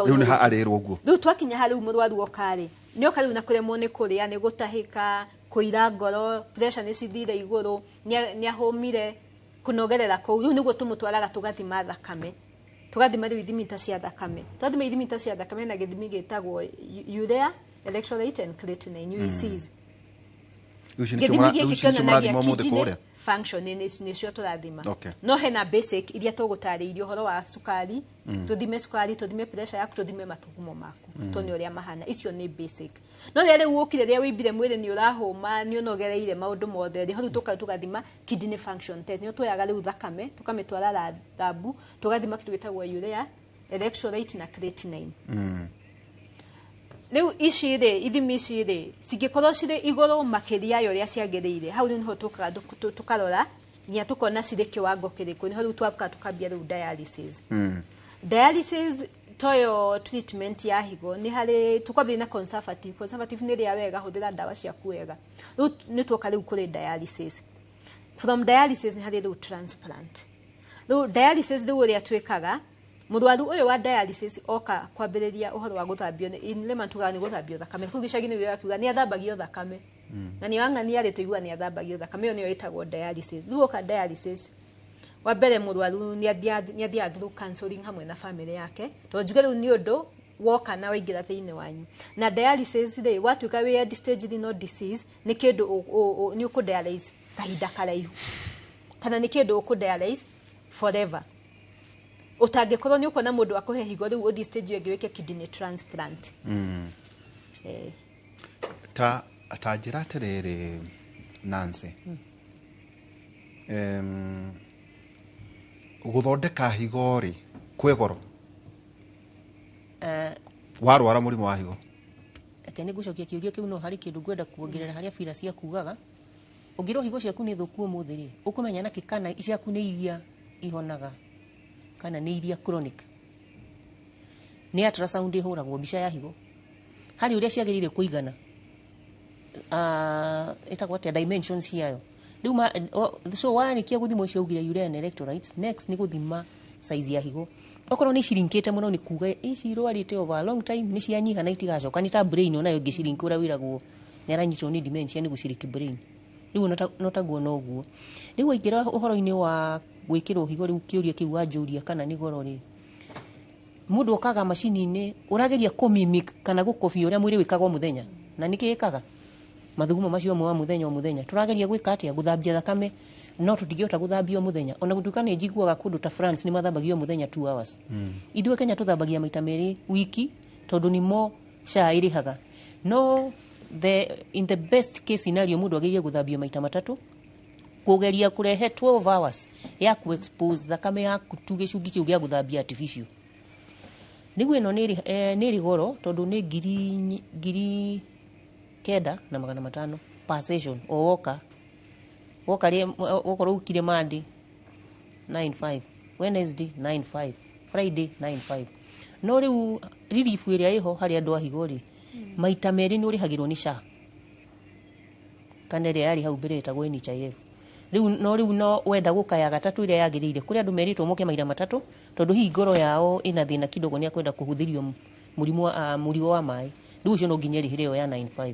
riu ni ha arirwo guo riu twakinya hari umurwaru okari ni okari na kuremwo ni kuria ni gutahika kuira ngoro pressure ni cithire iguru ni ahomire kunogerera kou riu niguo tumutwaraga tugathima thakame tugathima ithimi cia thakame twathima ithimi cia thakame na githimi gitagwo urea electrolyte and creatinine UECs Ucio nĩcio mũrathima mũthĩ kũrĩa function nĩcio tũrathima Okay. no hena basic iria tũgũtarĩirie ũhoro wa cukari tũthime cukari tũthime pressure yaku tũthime mathugumo maku tuone ũrĩa mahana icio nĩ basic no rĩrĩa ũkire rĩrĩa wĩimbire mwĩrĩ nĩ ũrahũma nĩ ũnogereire maũndũ mothe rĩho rĩu tũgathima kidney function test nĩ tũyaga rĩu thakame tũkamĩtwara labu tũgathima kĩndũ gĩtagwo urea electrolyte na creatinine rĩu ici rĩ ithimi ici rĩ cingĩkorwo cirĩ igũrũ makĩria ya ũrĩa ciagĩrĩire hau nĩho tũkarora nginya tukona cirĩ kiwango kĩrĩkũ nĩho rĩu tukambia rĩu dialysis dialysis toyo treatment ya higo nĩ harĩ tukwambia na conservative nĩ rĩa wega hũthĩra ndawa ciaku wega rĩu nĩ tuoka rĩu kũrĩ dialysis from dialysis nĩ harĩ rĩu transplant rĩu dialysis rĩu ũrĩa twĩkaga mũrwaru ũyũ wa dialysis oka kwambĩrĩria ũhoro wa gũthambio in layman tugaga nĩ gũthambio thakame kũu gĩcagi-inĩ gĩaku akiuga nĩ athambagio thakame na nĩ wang'ania rĩ tũigua nĩ athambagio thakame ĩyo nĩyo ĩtagwo dialysis rĩu oka dialysis wa mbere mũrwaru nĩ athiaga through counseling hamwe na famĩlĩ yake tondũ njuge rĩu nĩ ũndũ woka na waingĩra thĩinĩ wanyu na dialysis rĩ watuĩka wĩ end stage renal disease nĩ kĩndũ nĩ ũkũdialyze kahinda karaihu kana nĩ kĩndũ ũkũdialyze forever utangĩkorwo nĩ ũkuona mũndũ akũhe higo rĩu ũthiĩ stage ĩngĩ wĩke kidney transplant ta njĩra atĩrĩrĩ Nancy gũthondeka higo rĩ kwĩ goro warwara mũrimũ wa higo eke nĩ ngũcokia kĩũria kĩu no harĩ kĩndũ ngwenda kuongerera harĩa bira cia kugaga ũngĩrwo higo ciaku nĩ thũku ũmũthĩ rĩ ũkũmenya na kana ciaku nĩ iria ihonaga kana nĩ iria chronic nĩ ultrasound ĩhũragwo mbica ya higo harĩ ũrĩa ciagĩrĩire kũigana ĩtagwo atĩa dimensions ciayo rĩu so warĩkia gũthima icio ugire urea and electrolytes next nĩ gũthima size ya higo okorwo nĩ cirinkĩte mũno nĩ kuga ici irwarĩte over a long time nĩ cianyiha na itigacoka nĩ ta brain onayo ĩngĩcirinka ũrĩa wĩragwo nĩ aranyitwo nĩ dementia nĩ gũcirinki brain rĩu no taguo no guo rĩu aingĩra ũhoro-inĩ wa gwĩkĩrwo higo rĩu kĩũria kĩu wanjũria kana nĩ goro rĩ mũndũ okaga macini-inĩ ũrageria kũmimic kana gũkobia ũrĩa mwĩrĩ wĩkaga o mũthenya na nĩ kĩĩkaga mathugumo macio mwa mũthenya o mũthenya tũrageria gwĩka atĩa gũthambia thakame no tũtingĩhota gũthambia o mũthenya ona gũtuĩka nĩ njiguaga kũndũ ta France nĩ mathambagia o mũthenya 2 hours ithuĩ Kenya tũthambagia maita merĩ wiki tondũ nĩmo SHA ĩrĩhaga no in the best case scenario mũndũ agĩrĩire gũthambio maita matatũ kũgeria kũrehe 12 hours ya ku-expose thakame yaku tu gĩcungi kĩu gĩa gũthambia artificial rĩu ĩno nĩ ĩrĩ goro tondũ nĩ ngiri 9,500 per session o woka wokorwo ukire Monday 9,500 Wednesday 9,500 Friday 9,500 no rĩu relief ĩrĩa ĩho harĩ andũ a higo rĩ maita merĩ nĩ ũrĩhagĩrwo nĩ SHA kana ĩrĩa yarĩ hau mbere ĩtagwo NHIF rĩu no wenda gũkaya gatatũ ĩrĩa yagĩrĩire kũrĩ andũ merĩtwo moke maita matatũ tondũ hihi ngoro yao ĩna thĩna kidogo nĩ akwenda kũhũthĩrio mũrigo wa maĩ rĩu ũcio no nginya rĩhĩre ĩyo ya 9,500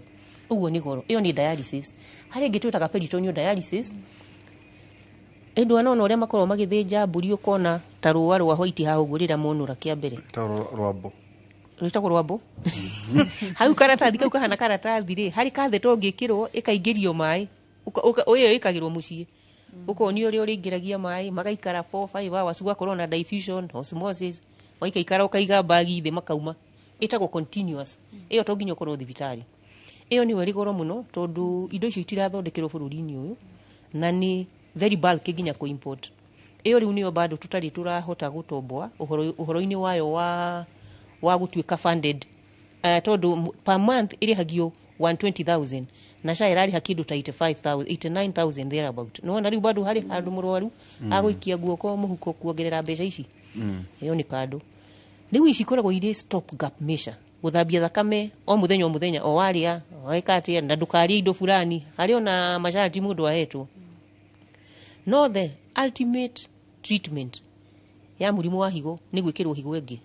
ũguo nĩ goro ĩyo nĩ dialysis harĩa ĩngĩ twĩtaga peritoneal dialysis ĩndũ anona ũrĩa makorwo magĩthĩnja mbũri ũkona ta rũa rwa white haha ũguo rĩrĩa monũra kĩa mbere ta rwambo rwĩtagwo rwambo hau karatathi kau kahana karatathi rĩ harĩ katheto ngĩkĩrwo ĩkaingĩrio maĩ ũyũ ĩkagĩrwo mũciĩ ũkonio ũrĩa ũrĩingĩragia maĩ magaikara 4-5 hours ugakorwo na diffusion osmosis waikaikara ũkaiga bagi thĩ makauma ĩtagwo continuous ĩyo to nginya ũkorwo thibitarĩ ĩyo nĩyo ĩrĩ goro mũno tondũ indo icio itirathondekerwo bũrũri-inĩ ũyũ na nĩ very bulk nginya kũ import ĩyo rĩu nĩyo bado tũtarĩ tũrahota gũtomboa ũhoro-inĩ wayo wa gũtuĩka funded tondũ per month ĩrĩhagio 120,000 na SHA ĩrarĩha kĩndũ ta 89,000 thereabout no na rĩu bado harĩ handũ mũrwaru agũikia guoko mũhuko kuongerera mbeca ici ĩyo nĩ kando rĩu ici ikoragwo irĩ stop gap measure gũthambia thakame o mũthenya o warĩa waika atĩa na ndũkarĩe indo fulani harĩ ona masharti mũndũ ahetwo no the ultimate treatment ya mũrimũ wa higo nĩ gwĩkĩrwo higo ĩngĩ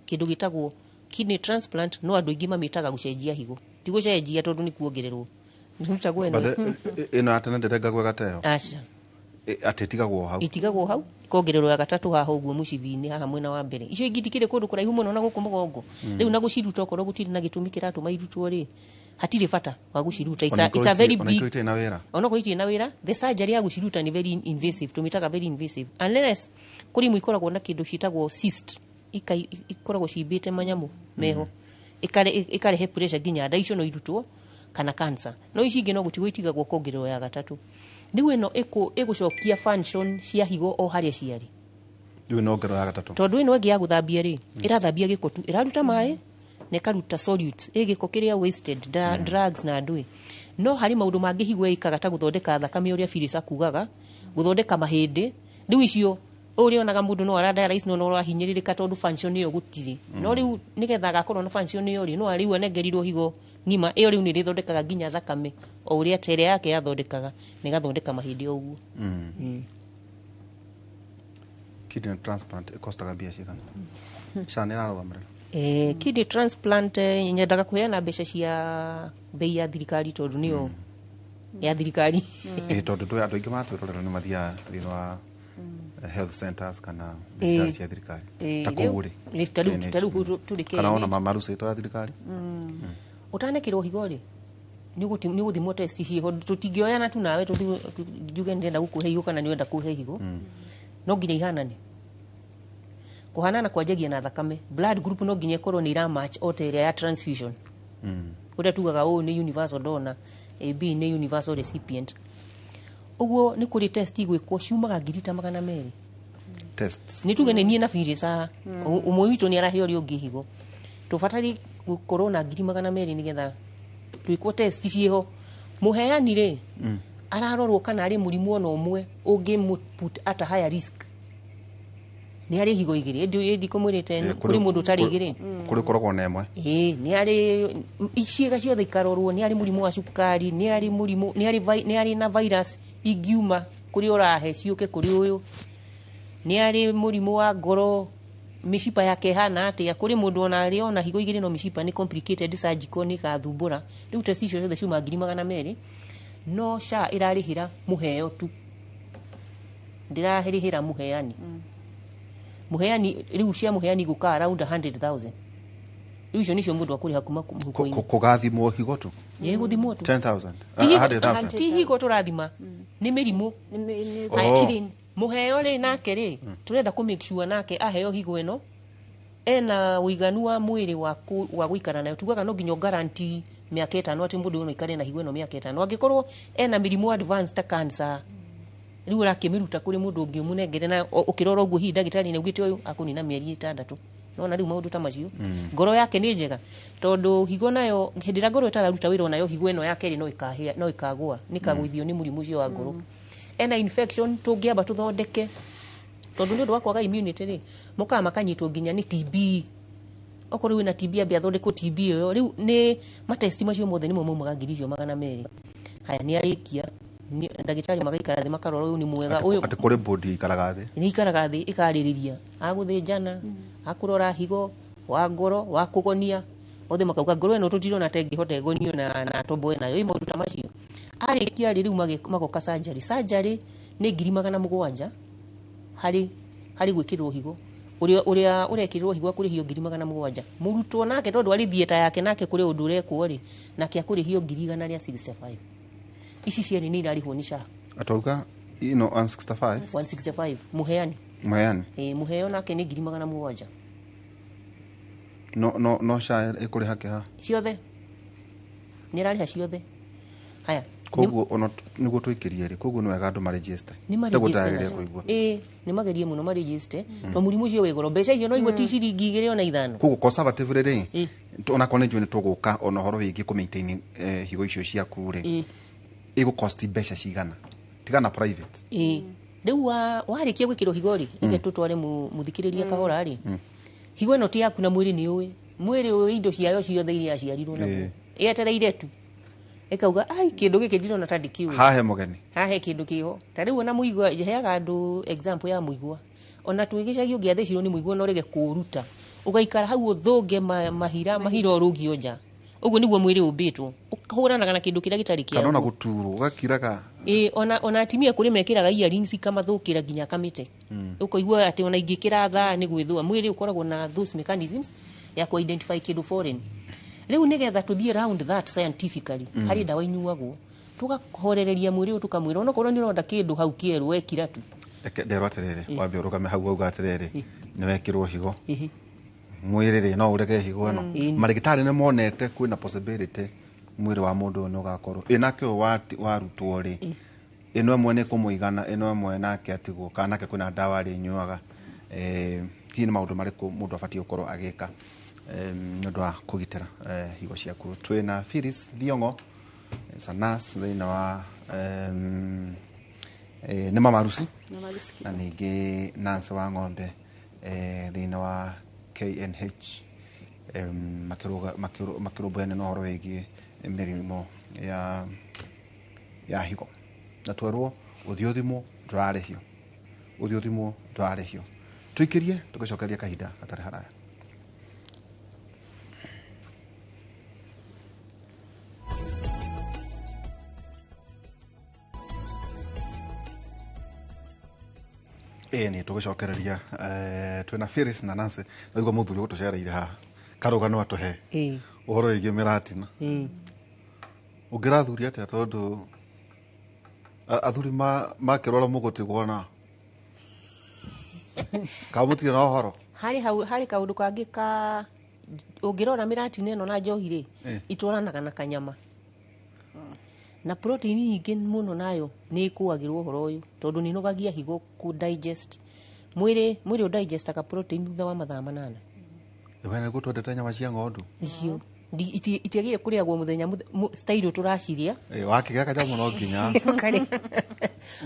kĩndũ gĩtagwo kidney transplant no andũ aingĩ mamĩtaga gũcenjia higo ti gũcenjia tondũ nĩ kuongererwo ĩno atene ndĩrenga gwega teyo aca atetigagwo hau itigagwo hau kongererwo ya gatatu haha uguo mucibi-ini haha mwena wa mbere icio ingĩ tikĩrĩ kũndũ kũraihu mũno na gũkũ mũgongo rĩu na gũciruta okorwo gũtirĩ na gĩtũmi kĩratũma irutwo rĩ hatirĩ bata wa gũciruta it's a very big onokorwo itirĩ na wĩra the surgery ya gũciruta nĩ very invasive tũmĩtaga very invasive unless kũrĩ ikoragwo na kĩndũ ciĩtagwo cyst ikoragwo cimbĩte manyamũ meho ikarehe pressure nginya nda icio no irutwo kana cancer no ici ingĩ no gũtigwo itigagwo kongererwo ya gatatu rĩu ĩno ĩgũcokia function cia higo o harĩa ciarĩ rĩu no ngerwo ya gatatu tondũ ĩno ĩngĩ ya gũthambia rĩ ĩrathambia gĩko tu ĩraruta maĩ na ĩkaruta solutes gĩko kĩrĩa wasted drugs na ndũĩ no harĩ maũndũ mangĩ higo ĩkaga ta gũthondeka thakame ũrĩa Phyllis akugaga gũthondeka mahĩndĩ rĩu icio ũrĩonaga mũndũ no aradialyze no arahinyĩrĩrĩka tondũ function ĩyo gũtirĩ no rĩu nĩgetha agakorwo na function ĩyo rĩ no rĩu anengerirwo higo ngima ĩyo rĩu nĩ rĩthondekaga nginya thakame o ũrĩa tere yake yathondekaga nĩgathondeka mahĩndĩ o ũguo kidney transplant ĩkostaga mbia cigana SHA nĩ ĩrarũgamĩrĩra kidney transplant nyendaga kũheana mbeca cia bei ya thirikari tondũ nĩyo ya thirikari tondũ andũ aingĩ matwĩrorera nĩ mathiaga thĩinĩ wa health centers kana thirikari cia thirikari ta kũu rĩ kana ona mamarusĩtwo ya thirikari ũtanekĩrwo higo rĩ nĩ gũthimwo test ciĩho tũtingĩoyana tu nawe njuge ndĩrenda gũkũhe higo kana nĩwenda kũhe higo no nginya ihanane kũhanana kwanjagia na thakame blood group no nginya ĩkorwo nĩ iramatch o ta ĩrĩa ya transfusion ũrĩa tugaga ũũ nĩ universal donor AB nĩ universal recipient ũguo nĩ kũrĩ test igwĩkwo ciumaga 200,000 tests nĩ tuge nĩ niĩ na Phyllis ũmwe witũ nĩ araheo ũrĩa ũngĩ higo tũbataire gũkorwo na 200,000 nĩgetha twĩkwo test ciĩho mũheani rĩ ararorwo kana arĩ mũrimũ ona ũmwe ũngĩ put at a higher risk nĩ arĩ higo igĩrĩ ĩndĩ kũmwĩrĩte kũrĩ mũndũ ũtarĩ igĩrĩ kũrĩ koragwo na ĩmwe nĩ arĩ ciĩga ciothe ikarorwo nĩ arĩ mũrimũ wa cukari nĩ arĩ mũrimũ nĩ arĩ na virus ingiuma kũrĩ ũrahe ciũke kũrĩ ũyũ nĩ arĩ mũrimũ wa ngoro mĩcipa yake hana atĩa kũrĩ mũndũ ona arĩ ona higo igĩrĩ no mĩcipa nĩ complicated surgical nĩ gathumbũra rĩu test icio ciothe ciuma 200,000 no SHA ĩrarĩhĩra mũheo tu ndĩrarĩhĩra mũheani mũheani rĩu cia mũheani gũka around 100,000 rĩu icio nĩcio mũndũ akũrĩha kuma mũhuko-inĩ kũgathimwo higo tu gũthimwo tu 10,000 100,000 ti higo tũrathima nĩ mĩrimũ mũheo rĩ nake rĩ tũrenda kũ make sure nake aheo higo ĩno ena ũiganu wa mwĩrĩ wa gũikara nayo tugaga no nginya guarantee mĩaka 5 atĩ mũndũ ũyũ ikare na higo ĩno mĩaka 5 angĩkorwo ena mĩrimũ advanced ta cancer rĩu ũrakĩmĩruta kũrĩ mũndũ ũngĩ ũmũnengere na ũkĩrora ũguo hihi ndagĩtarĩ nĩaugĩte ũyũ akũnina mĩeri 6 nona rĩu maũndũ ta macio ngoro yake nĩ njega tondũ higo nayo hĩndĩ ĩrĩa ngoro ĩtararuta wĩra nayo higo ĩno ya kerĩ no ĩkagũa nĩkagũithio nĩ mũrimũ ũcio wa ngoro ena infection tũngĩamba tũthondeke tondũ nĩ ũndũ wa kwaga immunity rĩ mũkaga makanyitwo nginya nĩ TB okorwo wĩna TB ambia thondekwo TB ĩyo rĩu nĩ matesti macio mothe nĩmo maumaga 200,000 haya nĩ arĩkia ndagĩtarĩ magaikara thĩ makarora ũyũ nĩ mwega ũyũ atĩ kũrĩ bodi ikaraga thĩ nĩ ikaraga thĩ ikarĩrĩria agũthĩnjana akũrora higo wa ngoro wa kũgonia othe makauga ngoro ĩno tũtirona ta ĩngĩhota ĩgonio na tombo nayo ĩ maũndũ ta macio arĩkia rĩu magoka surgery nĩ 700,000 harĩ gwĩkĩrwo higo ũrĩa ũrekĩrwo higo akũrĩhio 700,000 mũrutwo nake tondũ arĩ thieta yake nake kũrĩ ũndũ ũrekwo rĩ nake akũrĩhio 165 ici ciarĩ nĩ irarĩhwo nĩ SHA atauga ino 165 mũheani mũheo nake nĩ 700,000 no SHA ĩkũrĩha kĩha ciothe nĩ ĩrarĩha ciothe haya koguo ono nĩguo twĩkĩrie rĩ koguo nĩ wega andũ maregister nĩ magerie mũno maregister to mũrimũ ũcio wĩ goro mbeca icio no igwe ti ciringi 2 na 5 koguo conservative rĩ ona kone njwe nĩ tũgũka ona horo wĩgiĩ kũ maintain higo icio ciaku rĩ ĩgũ cost mbeca cigana tigana private rĩu warĩkia gwĩkĩrwo higo rĩ ige tũtware mũthikĩrĩria kahora rĩ higo ĩno ti yaku na mwĩrĩ nĩ ũĩ mwĩrĩ ũyũ indo ciayo ciothe iria aciarirwo naguo ĩetereire tu ekauga ai kĩndũ gĩkĩ ndirona ta ndikiuga hahe mũgeni hahe kĩndũ kĩho ta rĩu ona mũigua heaga andũ example ya mũigua ona twĩgĩcagio ngĩathĩcirwo nĩ mũigua no rege kũruta ũgaikara hau ũthũnge mahira ũrũgio nja uguo niguo mwiri umbitwo ukahuranaga na kindu kiria gitari kia kana guturwo gakiraga ona atimia kuri mekiraga earrings kamathukira nginya kamite ukoigua ati ona ingikira tha ni gwithua mwiri ukoragwo na those mechanisms ya ku identify kindu foreign riu nigetha tuthie around that scientifically hari dawa inyuagwo tugahorereria mwiri tukamwira ona korwo ni ronda kindu hau kieru wekira tu nderwa atiriri wambe urugame hau auga atiriri ni wekirwo higo mwiriri no urege higo no marigitari ne monete kwina possibility mwiri wa mundu no gakorwo inake warutwo ri ino mwe ne kumuigana ino mwe nake atigwo kana ke kwina dawa ri nyuaga hii ni maundu mariku mundu afati ukorwo agika ndu wa kugitira higo ciaku twina Phyllis Thiongo sanas thina wa nä mamaruci na ningä Nancy wa ng'ombe thina wa KNH makirumbuane na horo wigie mirimo ya higo na twerwo uthiothimo ndwarihio tuikirie tugicokeria kahinda atari haraya. Ni tugicokereria twina Phyllis na Nancy naigua muthuri gutucereire haha karugano atuhe uhoro wigi miratina ungirathuri atia tondu athuri makirora muguti gwona kamutire na uhoro hari kaundu kangi ka ungirora miratina ino na njohi ri itwaranaga na kanyama na protein nyingi muno nayo ni ikuagirwo horo uyu tondu ni nogagia higo ku digest mwiri u digest ka protein thutha wa mathaa 8 wena gutwendete nyama cia ng'ondu icio itiagire kuriagwo muthenya style turaciria wakiga kajamu no nginya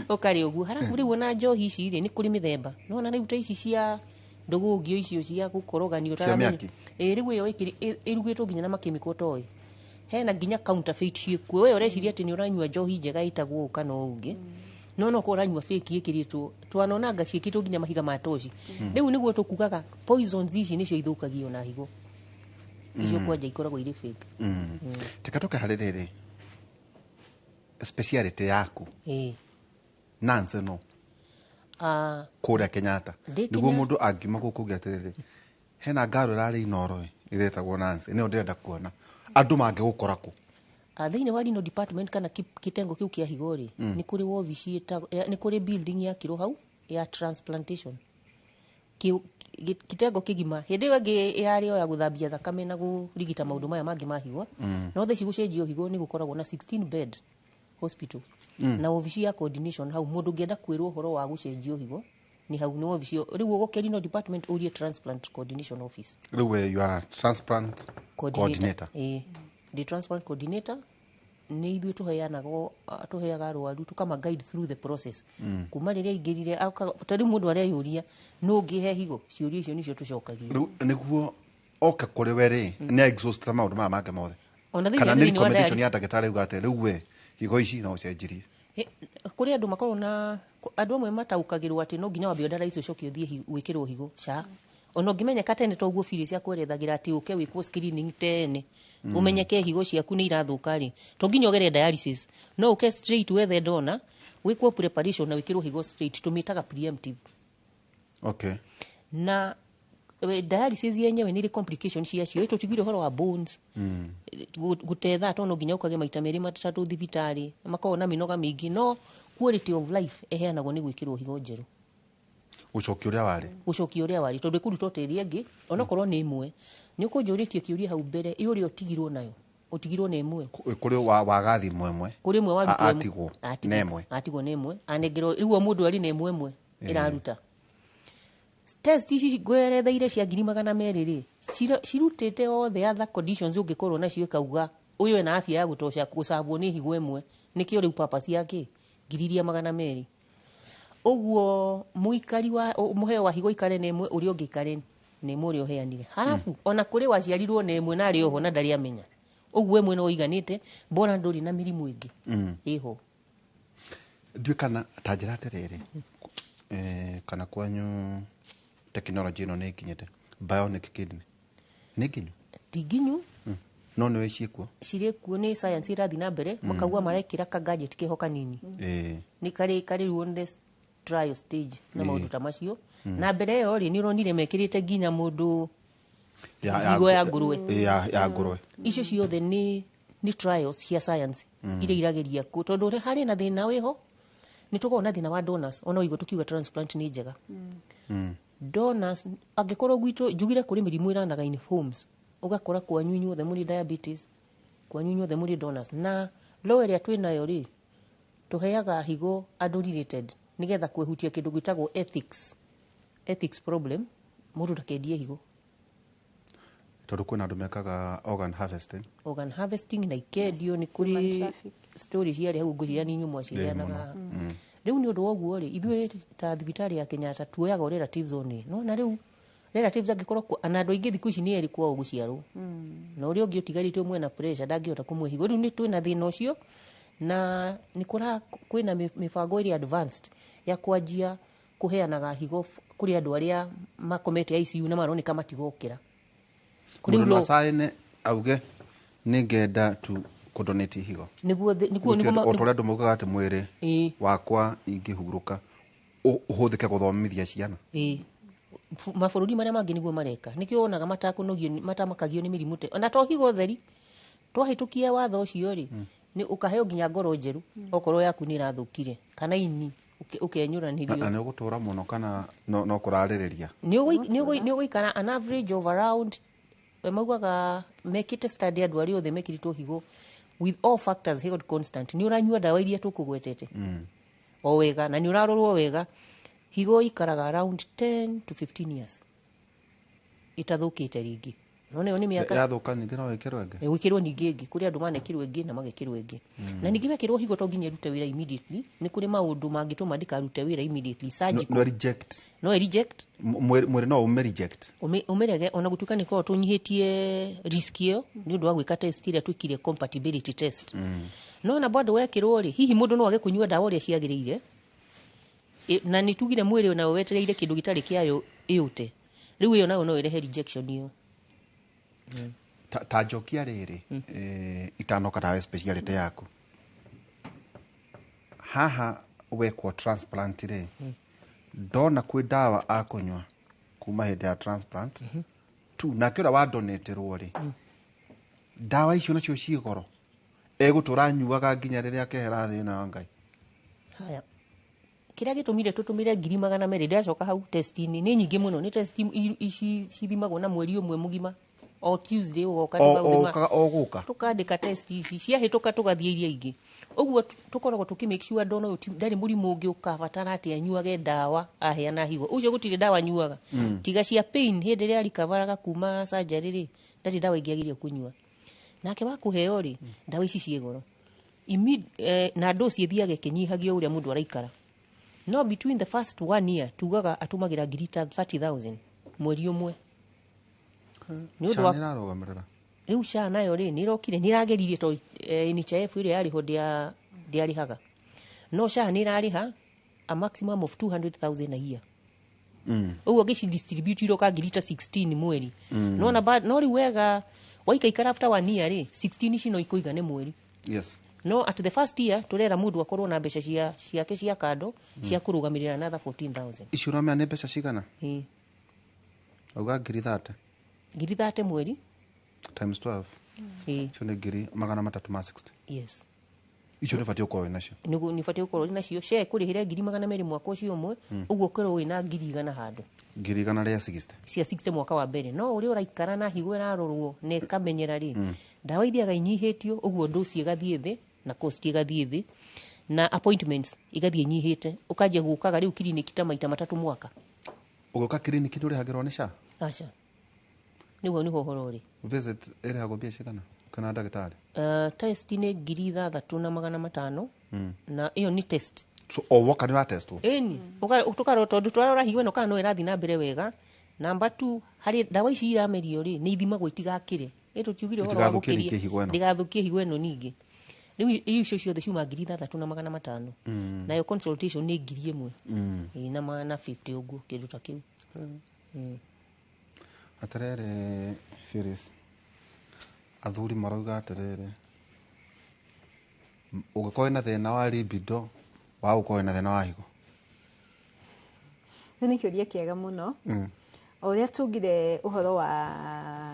ukari uguo harafu riu na njohi ici ri ni kuri mithemba nona riu ta ici cia ndugugio icio cia gukoroganio taramenya riu iyo irugitwo nginya na makimiko toy hena nginya counterfeit ciekuo we ureciria ati ni uranyua njohi njega itagwo kana ungi no ko uranyua fake ikiritwo twanonanga ciekitwo nginya mahiga ma toshi riu niguo tukugaga poisons ici nicio ithukagio na higo icio kwanja ikoragwo iri fake tikatoka harerere speciality yaku Nancy no kuria Kenyatta niguo mundu angima guku giatiriri hena ngaro rari inoro iretagwo Nancy ni ndenda kuona andu mangi gukora ku thiini wa dino department kana kitengo kiu kia higori ni kuri wobici ni kuri building ya kiro hau ya transplantation kitengo kigima hindi wengi yari ya guthambia thakame na kurigita maundu maya mangi mahigwa no theci gucenjio higo ni gukoragwo na 16 bed hospital na wobici ya coordination hau mundu ngienda kwirwo horo wa gucenjio higo ni hau ni wobici riu gukerino department urie transplant coordination office riu you are transplant coordinator the transplant coordinator ni ithu tuheaga arwaru tukama guide through the process kuma riria ingirire tari mundu aria yuria no ngihe higo ciuria icio nicio tucokagia riu niguo oka kuri weri ni exhaust maundu maya mange mothe kana ni recommendation ya ndagitari ugate riu we higo ici no ucenjirie kuri andu makorwo na andu amwe mataukagirwo ati no nginya wabio ndara icio cokio thie gwikirwo higo cha ono ngimenyeka tene toguo Phyllis ya kwerethagira ati uke wikwo screening tene umenyeke higo ciaku ni irathuka ri to nginya ogere dialysis no uke straight wethe dona wikwo preparation na wikirwo higo straight tumitaga preemptive na dialysis yenyewe ni complications cia cio ito tigire horo wa bones gutetha tono nginya ukage maita meri matatu thibitari makao na minoga mingi no quality of life eheanagwo ni gwikirwo higo njeru ucoki uria wari tondu kurutwo tiri engi ona korwo ni imwe ni ukunjuritie kiuria hau mbere iuri otigirwo nayo utigirwo ni imwe kuri wagathi mwemwe kuri imwe wa atigwo nemwe atigwo nemwe anegero riu mundu ari nemwe mwe iraruta test ici gweretheire cia 200 ri cirutite othe other conditions ungikorwo na cio kauga uyu ena afya ya gutosha kusabwo ni higo imwe nikio riu purpose yake 200 uguo muikari wa muheo wa higo ikare nemwe uri ungikare nemwe uri oheanire halafu ona kuri waciarirwo nemwe na ari oho na ndari amenya uguo emwe no iganite mbona nduri na mirimu ingi iho ndio kana tajirate rere kana kwanyu technology no ne kinyete bionic kidney ne kinyu tiginyu no nĩ wĩciĩkuo cirĩ kuo nĩ science irathi na mbere makauga marekĩra ka gadget keho kanini nĩ karĩ on the trial stage na maũndũ ta macio na mbere ĩyo rĩ nĩ ũronire mekĩrĩte nginya mũndũ higo ya ngũrwe ya ngũrwe icio ciothe nĩ trials cia science iria irageria ku tondũ harĩ na thĩna wĩho nĩ tũkorwo na thĩna wa donors ona ũigũ tũkiuga transplant nĩ njega donors angĩkorwo gwitũ njugire kũrĩ mĩrimũ ĩranaga in forms ũgakora kwanyu inyuothe mũrĩ diabetes kwanyu inyuothe mũrĩ donors na law ĩrĩa twĩnayo rĩ tũheaga higo andũ related nigetha kwehutia kĩndũ gwĩtagwo ethics problem mũndũ ndakendie higo tondũ kwĩna andũ mekaga organ harvesting na ikendio nĩ kũrĩ stories ciarĩ hau ngũciria nĩ inyuĩ mwaciheanaga rĩu nĩ ũndũ woguo rĩ ithuĩ ta thibitarĩ ya Kenyatta tuoyaga relatives one no na rĩu relatives angĩkorwo ana andũ aingĩ thikũ ici nĩ erĩ kwao gũciarwo na ũrĩa ũngĩ ũtigarĩtwo mwena pressure ndangĩhota kũmwe higo rĩu nĩ twĩna thĩna ũcio na kwĩna mĩbango ĩrĩa advanced ya kwanjia kũheanaga higo kũrĩ andũ arĩa makomete ICU na maroneka matigokĩra kũrĩ Masaine auge nĩngenda tu kudonate higo niguo ũtũrĩa andũ maugaga atĩ mwĩrĩ wakwa ingĩhurũka ũhũthĩke gũthomithia ciana mabũrũri marĩa mangĩ niguo mareka nĩkĩo wonaga matamakagio nĩ mĩrimũ te ona to higo theri twahĩtũkia watho ũcio rĩ nĩ ũkaheo nginya ngoro njeru okorwo yaku nĩ ĩrathũkire kana ini ũkenyũranĩrio na nĩ ũgũtũra mũno kana no kũrarĩrĩria nĩ ũgũikara an average of around maugaga mekĩte study andũ arĩa othe mekĩrĩtwo higo with all factors held constant nĩ ũranyua ndawa iria tũkũgwetete o wega na nĩ ũrarorwo wega higo ikaraga around 10 to 15 years itathũkĩte rĩngĩ none yo nĩ mĩaka yathũka ningĩ no wĩkĩrwo ĩngĩ wĩkĩrwo ningĩ ĩngĩ kũrĩ andũ manekĩrwo ĩngĩ na magekĩrwo ĩngĩ na ningĩ mekĩrwo higo to nginya rute wĩra immediately nĩ kũrĩ maũndũ mangĩtũma ndikarute wĩra immediately surgical no reject mwĩrĩ no reject ũmĩrege ona gũtuĩka nĩ korwo tũnyihĩtie risk ĩyo nĩ ũndũ wa gwĩka test ĩrĩa twĩkire compatibility test no na bado wekĩrwo rĩ hihi mũndũ no age kũnyua ndawa ũrĩa ciagĩrĩire na nĩ tugire mwĩrĩ ona wetereire kĩndũ gĩtarĩ kĩayo ĩũte rĩu ĩyo nayo no ĩrehe rejection ĩyo ta njokia rĩrĩ itanoka nawe speciality yaku haha wekwo transplant rĩ ndona kwĩ ndawa akũnywa kuma hĩndĩ ya transplant tu na kĩora wa donaterwo rĩ ndawa icio nacio ciĩ goro egũtũra nyuaga nginya rĩrĩa akehera thĩ na Ngai haya kĩrĩa gĩtũmire tũtũmĩre 200,000 ndĩracoka hau test-inĩ nĩ nyingĩ mũno nĩ test ici cithimagwo na mweri ũmwe mũgima o Tuesday ũgoka tũkandĩka test ici ciahĩtũka tũgathiĩ iria ingĩ ũguo tũkoragwo tũkĩmake sure ndona ũyũ ndarĩ mũrimũ ũngĩ ũkabatara atĩ anyuage ndawa aheana higo ũcio gũtirĩ ndawa nyuaga tiga cia pain hĩndĩ ĩrĩa recoveraga kuma surgery rĩ ndarĩ ndawa ingĩagirio kũnyua nake wa kũheo rĩ ndawa ici ciĩ goro na dosi ithiaga ĩkĩnyihagio ũrĩa mũndũ araikara no between the first 1 year tugaga atũmagĩra ngiri 30,000 mweri ũmwe nĩ ũndũ wa rĩu SHA nayo rĩ nĩ irokire nĩ irageririe to NHIF ĩrĩa yarĩho ndĩarĩhaga no SHA nĩ irarĩha a maximum of 200,000 a year ũguo gĩcidistribute iroka ngiri 16 mweri no rĩu wega waikaikara after 1 year rĩ 16 ici no ikũigane mweri no at the first year tũrera mũndũ akorwo na mbeca ciake cia kando cia kũrũgamĩrĩra another 14,000 icio uramenya nĩ mbeca cigana auga ngiri 30 mweri times 12 icio nĩ ngiri 360 yes icio nĩ batiĩ ũkorwo nacio nĩ batiĩ ũkorwo nacio SHA kũrĩhĩra ngiri 200 mwaka ũcio ũmwe ũguo ũkorwo wĩna ngiri 100 handũ ngiri 100 rĩa 60 cia 60 mwaka wa mbere no ũrĩa ũraikara na higo ĩrarorwo na ĩkamenyera rĩ ndawa ithiaga inyihĩtio ũguo dosi ĩgathiĩ thĩ na cost ĩgathiĩ thĩ na appointments igathiĩ inyihĩte ũkanjia gũkaga rĩu kiriniki ta maita 3 mwaka ũgoka kiriniki nĩ ũrĩhagĩrwo nĩ SHA acha nĩguo nĩho ũhoro ũrĩ visit ĩrĩhagwo mbia cigana kana ndagĩtarĩ test nĩ ngiri 3,500 na ĩyo nĩ test so woka nĩ ra test ĩni tũkarora tondũ twarora higo ĩno kana no ĩrathiĩ na mbere wega number 2 harĩ ndawa ici iramerio rĩ nĩ ithimagwo itigakĩre tũtiugire ũhoro wa gũkĩria ndigathũkie higo ĩno ningĩ rĩu icio ciothe ciuma ngiri 3,500 nayo consultation nĩ ngiri 1 na 150 ũguo kĩndũ ta kĩu atarere Phyllis athuri marauga atiriri ugikorwo na thina wa libido wa ukorwo na thina wa higo ni kiuria kiega muno oria tugire uhoro wa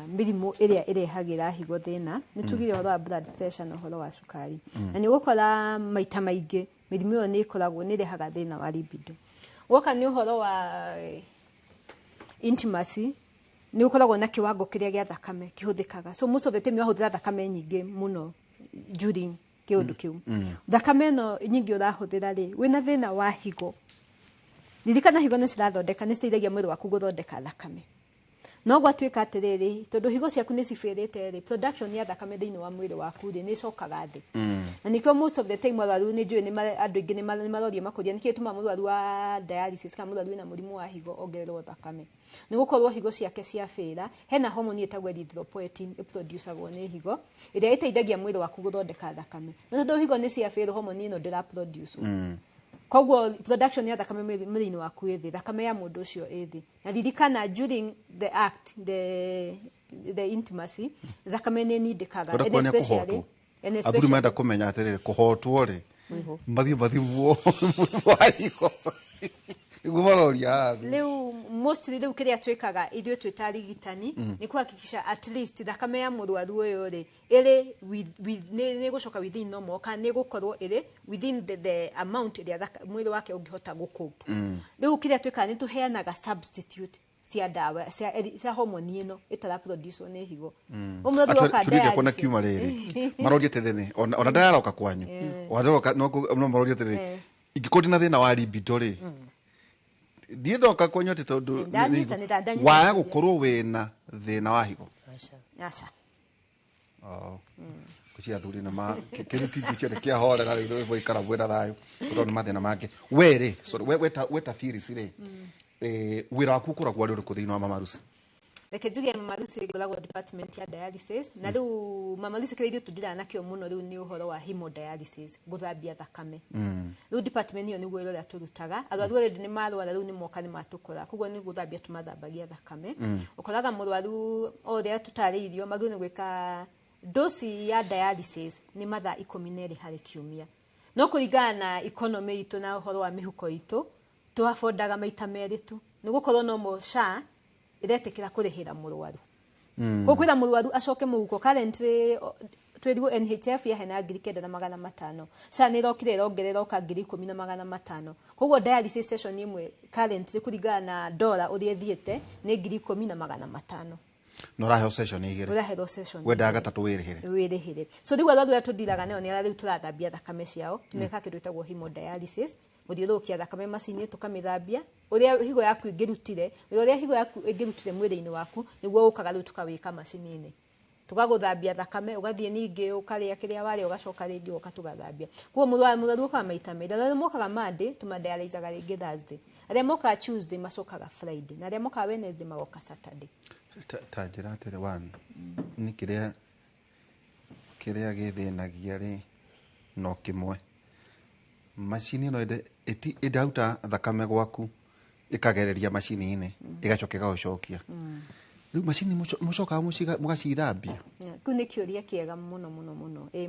mirimu iria irehagira higo thina ni tugire uhoro wa blood pressure na uhoro wa sukari na ni gukora maita maingi mirimu yo ni ikoragwo ni irehaga thina wa libido woka ni uhoro wa intimacy ni ukoragwo na kiwango kiria gia thakame kihuthikaga so most of the time wahuthira thakame nyingi muno during kiundu kiu thakame no nyingi urahuthira ri wina thina wa higo ririkana higo ni cirathondeka ni citeithagia mwiri waku guthondeka thakame no gwatuika atiriri tondu higo ciaku ni cifirite ri production ya thakame thiini wa mwiri waku ri ni cokaga thi na nikio most of the time arwaru ni njui ni andu ingi ni maroria makuria nikio tuma murwaru wa dialysis kana murwaru na murimu wa higo ongererwo thakame ni gukorwo higo ciake ciafira hena hormone etagwo erythropoietin iproducagwo ni higo iria iteithagia mwiri waku guthondeka thakame na tondu higo ni ciafira hormone ino ndira produce kogwo production ya thakame mwiri-ini waku ithi thakame ya mundu ucio ithi na ririkana during the act the intimacy thakame ni nindikaga especially athuri menda kumenya atiriri kuhotwo ri mathimwo wa higo igumaroria leo mostly leo kiria twikaga ithio twitarigitani ni kuhakikisha at least thakame ya murwaru uyu ri iri ni gucoka within normal kana ni gukorwo iri within the amount iria mwiri wake ungihota gukopa leo kiria twikaga ni tuheanaga substitute cia dawa cia hormone ino itara produce ni higo umurwaru waka dialysis kona kiuma riri maroria tiriri ona ndaroka kwanyu waroka no maroria tiriri ingikodi na thina wa libido ri ndiendoka konyoti tondu waya gukorwo wina thina wa higo acha kucia thuri na ma kiruti gichele kia hora na ndo voi kara bwera thayo tondu mathina make were so weta feel sire wira kukura kwa ndo kuthina wa mamarusi reke njuge mamarusi iguragwo department ya dialysis na riu mamarusi kire irio tudira nakio muno riu ni uhoro wa hemodialysis guthambia thakame riu department iyo niguo iroria turutaga arwaru already ni marwara riu ni moka ni matukura kogwo ni guthambia tumathambagia thakame ukoraga murwaru oria tutariirio magu ni gwika dosi ya dialysis ni mathaa 12 hari kiumia no kuringana na economy itu na uhoro wa mihuko itu tuafondaga maita meri tu nigukorwo no mosha iretekera kurihira murwaru kukwira murwaru acoke muhuko currently twiriwo NHF ya hena 9,500 sha ni rokire rongerera ka 10,500 kogwo dialysis station imwe currently kuringana na dollar uria thiete ni 10,500 no rahe session igire rahe session wenda gatatu wirihire so riu arwaru atudiraga neo ni riu turathambia thakame ciao tumeka kindu itagwo hemodialysis guthiurukia thakame macini tukamithambia uria higo yaku ingirutire uria higo yaku ingirutire mwiri-ini waku niguo ukaga riu tukawika macini-ini tukaguthambia thakame ugathie ningi ukaria kiria wari ugacoka ringi ukatugathambia kuo murwaru ukaga maita meri aria mokaga Monday tumadialyzaga ringi Thursday aria mokaga Tuesday macokaga Friday na aria mokaga Wednesday magoka Saturday tajira tere one ni kiria githinagia ri no kimwe macini no idauta thakame gwaku ikagereria macini-ini igacoka igacokia riu macini mucoka mugacithambia kuni kiuria kiega muno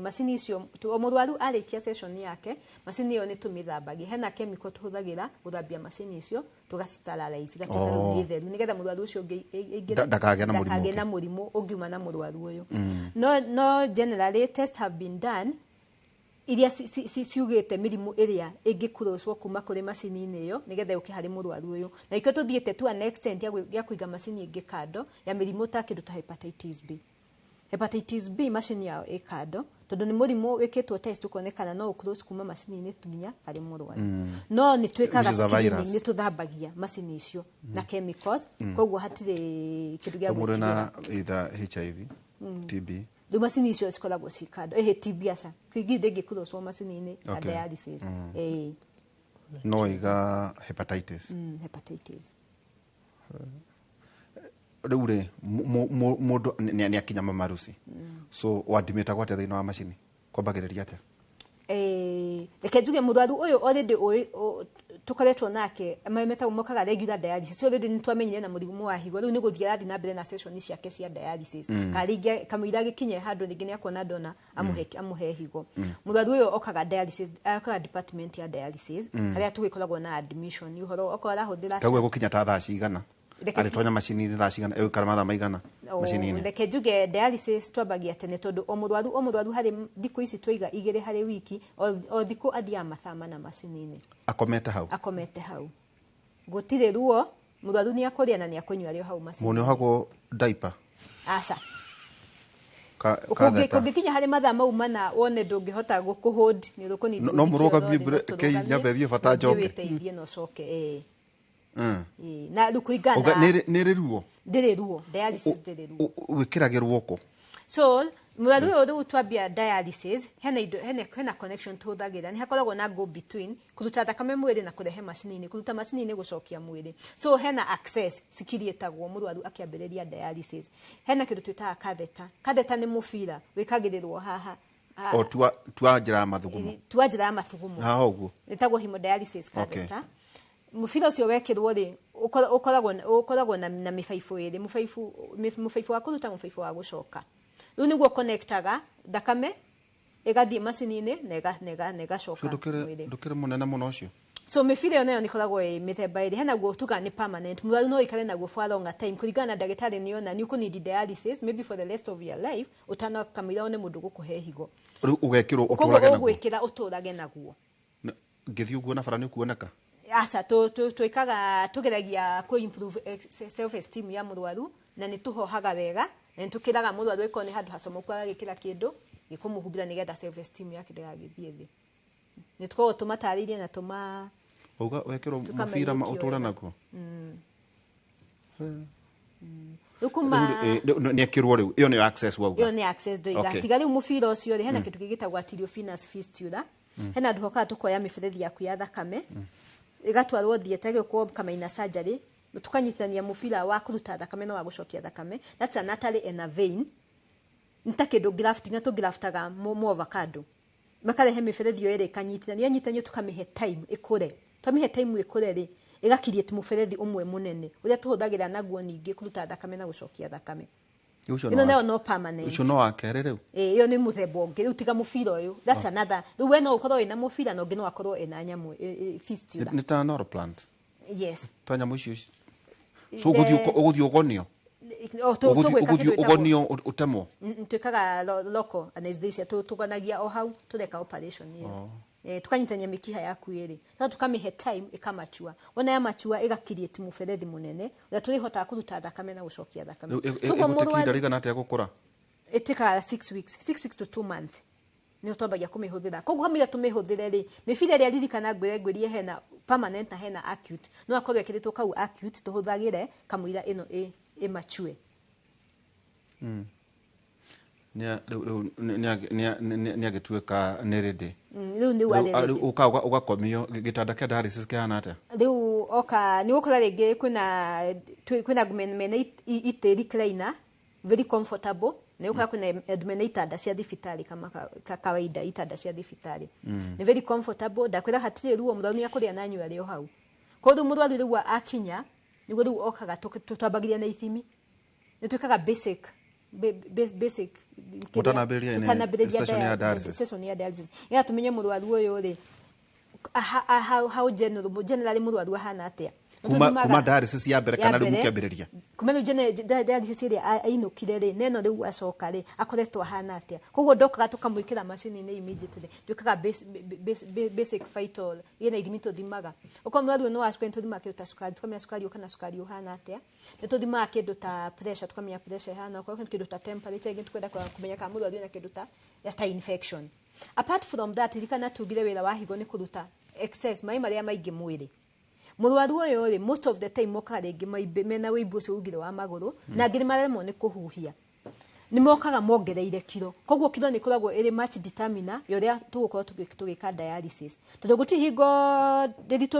macini icio murwaru arikia session yake macini iyo ni tumithambagia hena chemical tuhuthagira guthambia macini icio tugasterilize gakita ni theru nigetha murwaru ucio ingira ndakage na murimu ungiuma na murwaru uyu no generally tests have been done iria ciugite mirimu iria ingikuroswo kuma kuri macini-ini iyo nigetha uke hari murwaru uyu na ikio tuthiete tu an extent ya kuiga macini ingi kando ya mirimu ta kindu ta hepatitis B macini yao ikando tondu ni murimu wikitwo test ukonekana no ukross kuma macini-ini tunya hari murwaru no ni twikaga screening ni tuthambagia macini icio na chemicals kogwo hatire kindu gia gwĩtigĩra either HIV TB the macini icio cikoragwo cikando TB aca kwingide ngikuroswo macini-ini ya dialysis no iga hepatitis riu ri mundu ni akinya mamarusi so wadimita gwate thina wa macini kwambagiriria atia reke njuge murwaru uyu already tukoretwo nake maimeta umokaga regular dialysis so already nitwamenyire na murimu wa higo riu ni guthia rathi na mbere na session ciake cia dialysis karingia kamwira gikinye handu ningi ni akona dona amuhe higo murwaru uyo okaga dialysis akaga department ya dialysis aria tugikoragwo na admission uhoro okora huthira tagwe gukinya ta thaa cigana aritonya macini thaa cigana eukara mathaa maigana macini ndeke juge dialysis twabagia tene tondu omurwaru hari thiku ici twiga 2 hari wiki o thiku athia mathaa mana macini akomete hau gutire ruo murwaru ni akuria na ni akunywa rio hau macini mune hago diaper aca katheta kugikinya hari mathaa mau mana wone ndungihota gukuhold ni rukuni no muroga ke nyabethie bata njoke teithie no coke na rukuringana nere ruo ndire ruo dialysis ndire ruo wikiragirwo ko so murwaru uyu riu twambia dialysis hena connection tuthagira ni hakoragwo na go between kuruta thakame mwiri na kurehe macini-ini kuruta macini-ini gucokia mwiri so hena access sikirietagwo murwaru akiambiriria dialysis hena kindu twitaga catheter ni mufira wikagirirwo haha o twa njira mathugumo ha uguo etagwo hemodialysis catheter mufira ucio wekirwo ri ukoragwo na mifaifu iri mufaifu wa kuruta mufaifu wa gucoka riu niguo connectaga thakame igathie macini-ini nega coka ndukire munene muno ucio so mifira yo nayo nikoragwo mithemba iri hena guo tuga ni permanent murwaru no ikare naguo for a longer time kuringana na ndagitari niona ni ukunidi dialysis maybe for the rest of your life utana kamira one mundu gukuhe higo riu ugekirwo uturage naguo ngithio guo na barani kuoneka asa twikaga tugeragia ku improve self esteem ya murwaru na ni tuhohaga wega na tukiraga murwaru iko ni handu hacomoku agikira kindu gikumuhumbira nigetha self esteem yake ndagithie thi ni tuko tumataririe na tuma uga wekero mufira utura naguo ukuma ni akirwo riu iyo ni access wauga iyo ni access doiga tiga riu mufira ucio ri hena kindu gigitagwo arteriovenous fistula hena nduhoka tukoya miberethi yaku ya thakame igatwarwo thiete kwa kamaina surgery tukanyitania mufira wa kuruta thakame na wa gucokia thakame that's an artery in a vein ntakindo grafting to graftaga mo avocado makarehe miberethi yo ere kanyitania tukamihe time ikure twamihe time ikure ri igakirie muberethi umwe munene uria tuhuthagira naguo ningi kuruta thakame na gucokia thakame ino no permanent ucio no akere riu iyo ni muthemba ungi riu tiga mufira uyu that's another riu we no ukorwo ina mufira no ngino akorwo ina nyamu fistula ni ta neural plant yes ta nyamu icio so uguthio ugonio ugonio utemo twikaga local anesthesia tuganagia o hau tureka operation iyo tukanyitania mikiha yaku iri no tukamihe time ikamachua ona ya machua igakirieti muberethi munene uria turihota kuruta thakame na gucokia thakame tuko murwaru rigana atia gukura itika 6 weeks to 2 months ni utombagia kumihuthira koguo hamira tumihuthire ri mibira ria ririkana ngwirie hena permanent na hena acute no akorwo ekiritwo kau acute tuhuthagire kamwira ino machue ni agituika nerede riu ni warede ugakomio gitanda kia dialysis kihana atia riu oka ni gukora ringi kwina mena itiri cleaner very comfortable na yuka kuna admena itanda cia thibitari kama kawaida itanda cia thibitari ni very comfortable ndakwira hatire ruo murwaru ni akuria na nyua rio hau kodu murwaru riu akinya niguo riu okaga tutwabagiria na ithimi ni twikaga basic session ya dialysis ya tumenye murwaru uyu ri how generally murwaru hana atia kuma dialysis ya mbere kana riu mukiambiriria kuma riu dialysis iri ainukire ri neno riu acoka ri akoretwo hana atia koguo ndokaga tukamwikira macini-ini immediately twikaga basic vital ina ithimi tuthimaga uko murwaru no aspend tuthima kindu ta sukari tukamenya sukari kana sukari uhana atia ni tuthimaga kindu ta pressure tukamenya pressure hana uko kindu ta temperature ingi tukwenda kumenya kama murwaru ina kindu ta infection apart from that rikana tugire wira wa higo ni kuruta excess mai maria maingi mwiri murwaru uyu ri most of the time mokaga ringi mena wibu ucio ugire wa maguru na ngiri maremwo ni kuhuhia ni mokaga mongereire kiro koguo kiro ni koragwo iri match determiner yoria tugukorwo tugika dialysis tondu guti higo ndiritu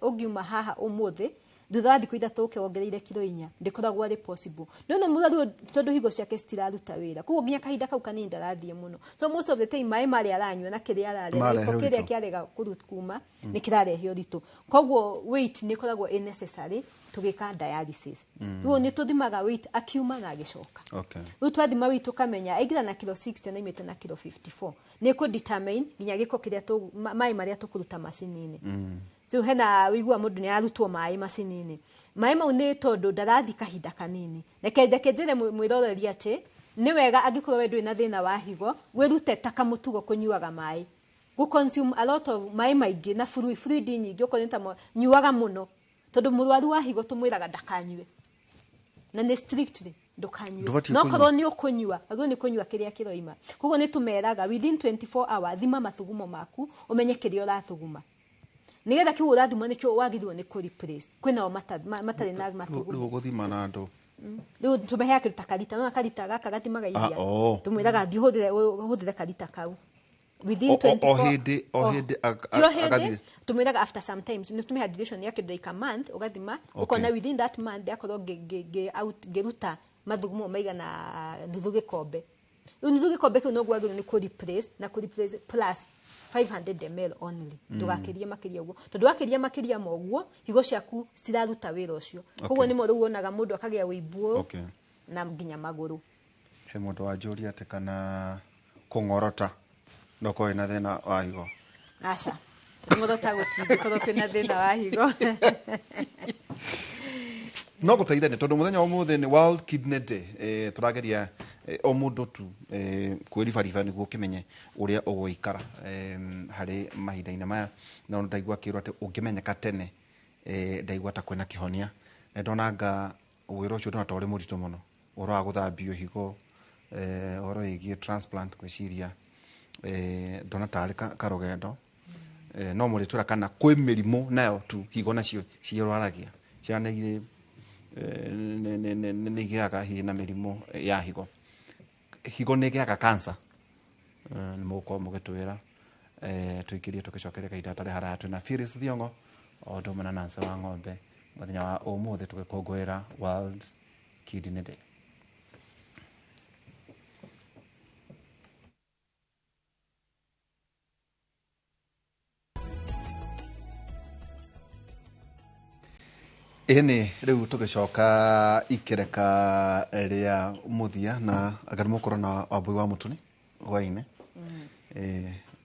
ungiuma haha umuthi thutha wa thikũ ithatũ ũkĩongereire kilo 4 ndĩkoragwo arĩ possible no mũrwaru tondũ higo ciake citiraruta wĩra koguo nginya kahinda kau kanini ndarathiĩ mũno so most of the time maĩ marĩa aranyua na kĩrĩa ararĩa gĩko kĩrĩa kĩarega kuma nĩ kĩrarehe ũritũ koguo weight nĩ ĩkoragwo necessary tũgĩka dialysis rĩu nĩ tũthimaga weight akiuma na agĩcoka rĩu twathima weight tũkamenya aingĩra na kilo 60 na imĩte na kilo 54 nĩ kũ determine nginya gĩko kĩrĩa maĩ marĩa tũkũruta macini-inĩ rĩu hena wĩigua mũndũ nĩ arutwo maĩ macini-inĩ maĩ mau nĩ tondũ ndarathi kahinda kanini reke njĩre mwĩroreri atĩ nĩ wega angĩkorwo we ndũrĩ na thĩna wa higo wĩrute ta kamũtugo kũnyuaga maĩ consume a lot of maĩ maingĩ na fluid nyingĩ okorwo nĩ ta nyuaga mũno tondũ mũrwaru wa higo tũmwĩraga ndakanyue na nĩ strictly ndũkanyue no korwo nĩ ũkũnyua agĩrĩirwo nĩ kũnyua kĩrĩa kĩroima koguo nĩ tũmeraga within 24 hours thima mathugumo maku ũmenye kĩrĩa ũrathuguma nigetha kiu ũrathima nĩkĩo wagĩrĩirwo nĩ kũ-replace kwĩnao matarĩ na mathugumo rĩu gũthima na andũ rĩu tũmeheaga kĩndũ ta karita no karita gaka gathimaga iria tũmwĩraga thiĩ ũhũthĩre karita kau within 24 o hĩndĩ tũmwĩraga after sometimes nĩ tũmeha duration ya kĩndũ like a month ũgathima ũkona within that month yakorwo ngĩruta mathugumo maigana nuthu gĩkombe rĩu nuthu gĩkombe kĩu noguo wagĩrĩirwo nĩ kũ-replace na kũ-replace plus 500 ml only ndũgakĩrie makĩria ũguo tondũ wakĩria makĩria ma ũguo higo ciaku citiraruta wĩra ũcio koguo nĩmo rĩu wonaga mũndũ akagĩa wĩimbu na nginya magũrũ he mũndũ wanjũria atĩ kana kũng'orota no kũrĩ na thĩna wa higo aca kũng'orota gũtingĩkorwo kwĩna thĩna wa higo no gũteithania tondũ mũthenya wa ũmũthĩ nĩ World Kidney Day tũrageria o mũndũ tu kwĩribariba nĩguo ũkĩmenye ũrĩa ũgũikara harĩ mahinda-inĩ maya no ndaigua kĩrwo atĩ ũngĩmenyeka tene ndaigua ta kwĩna kĩhonia na ndonanga wĩra ũcio ndona ta ũrĩ mũritũ mũno ũhoro wa gũthambio higo ũhoro wĩgiĩ transplant gwĩciria ndona tarĩ karũgendo no mũrĩtwĩra kana kwĩ mĩrimũ nayo tu higo nacio ciĩrwaragia ciana nĩ igĩaga hihi na mĩrimũ ya higo nĩ igĩaga cancer nĩ mũgũkorwo mũgĩtwĩra tũikĩrie tũgĩcokeria kahinda tarĩ haraya twĩna Phyllis Thiong'o o ũndũ ũmwe na Nancy wa Ng'ombe mũthenya wa ũmũthĩ tũgĩkũngũĩra World Kidney Day. Ĩnĩ rĩu tũgĩcoka ikereka rĩa mũthia na anga mũkorwo na Wambui wa Mũtuni hwainĩ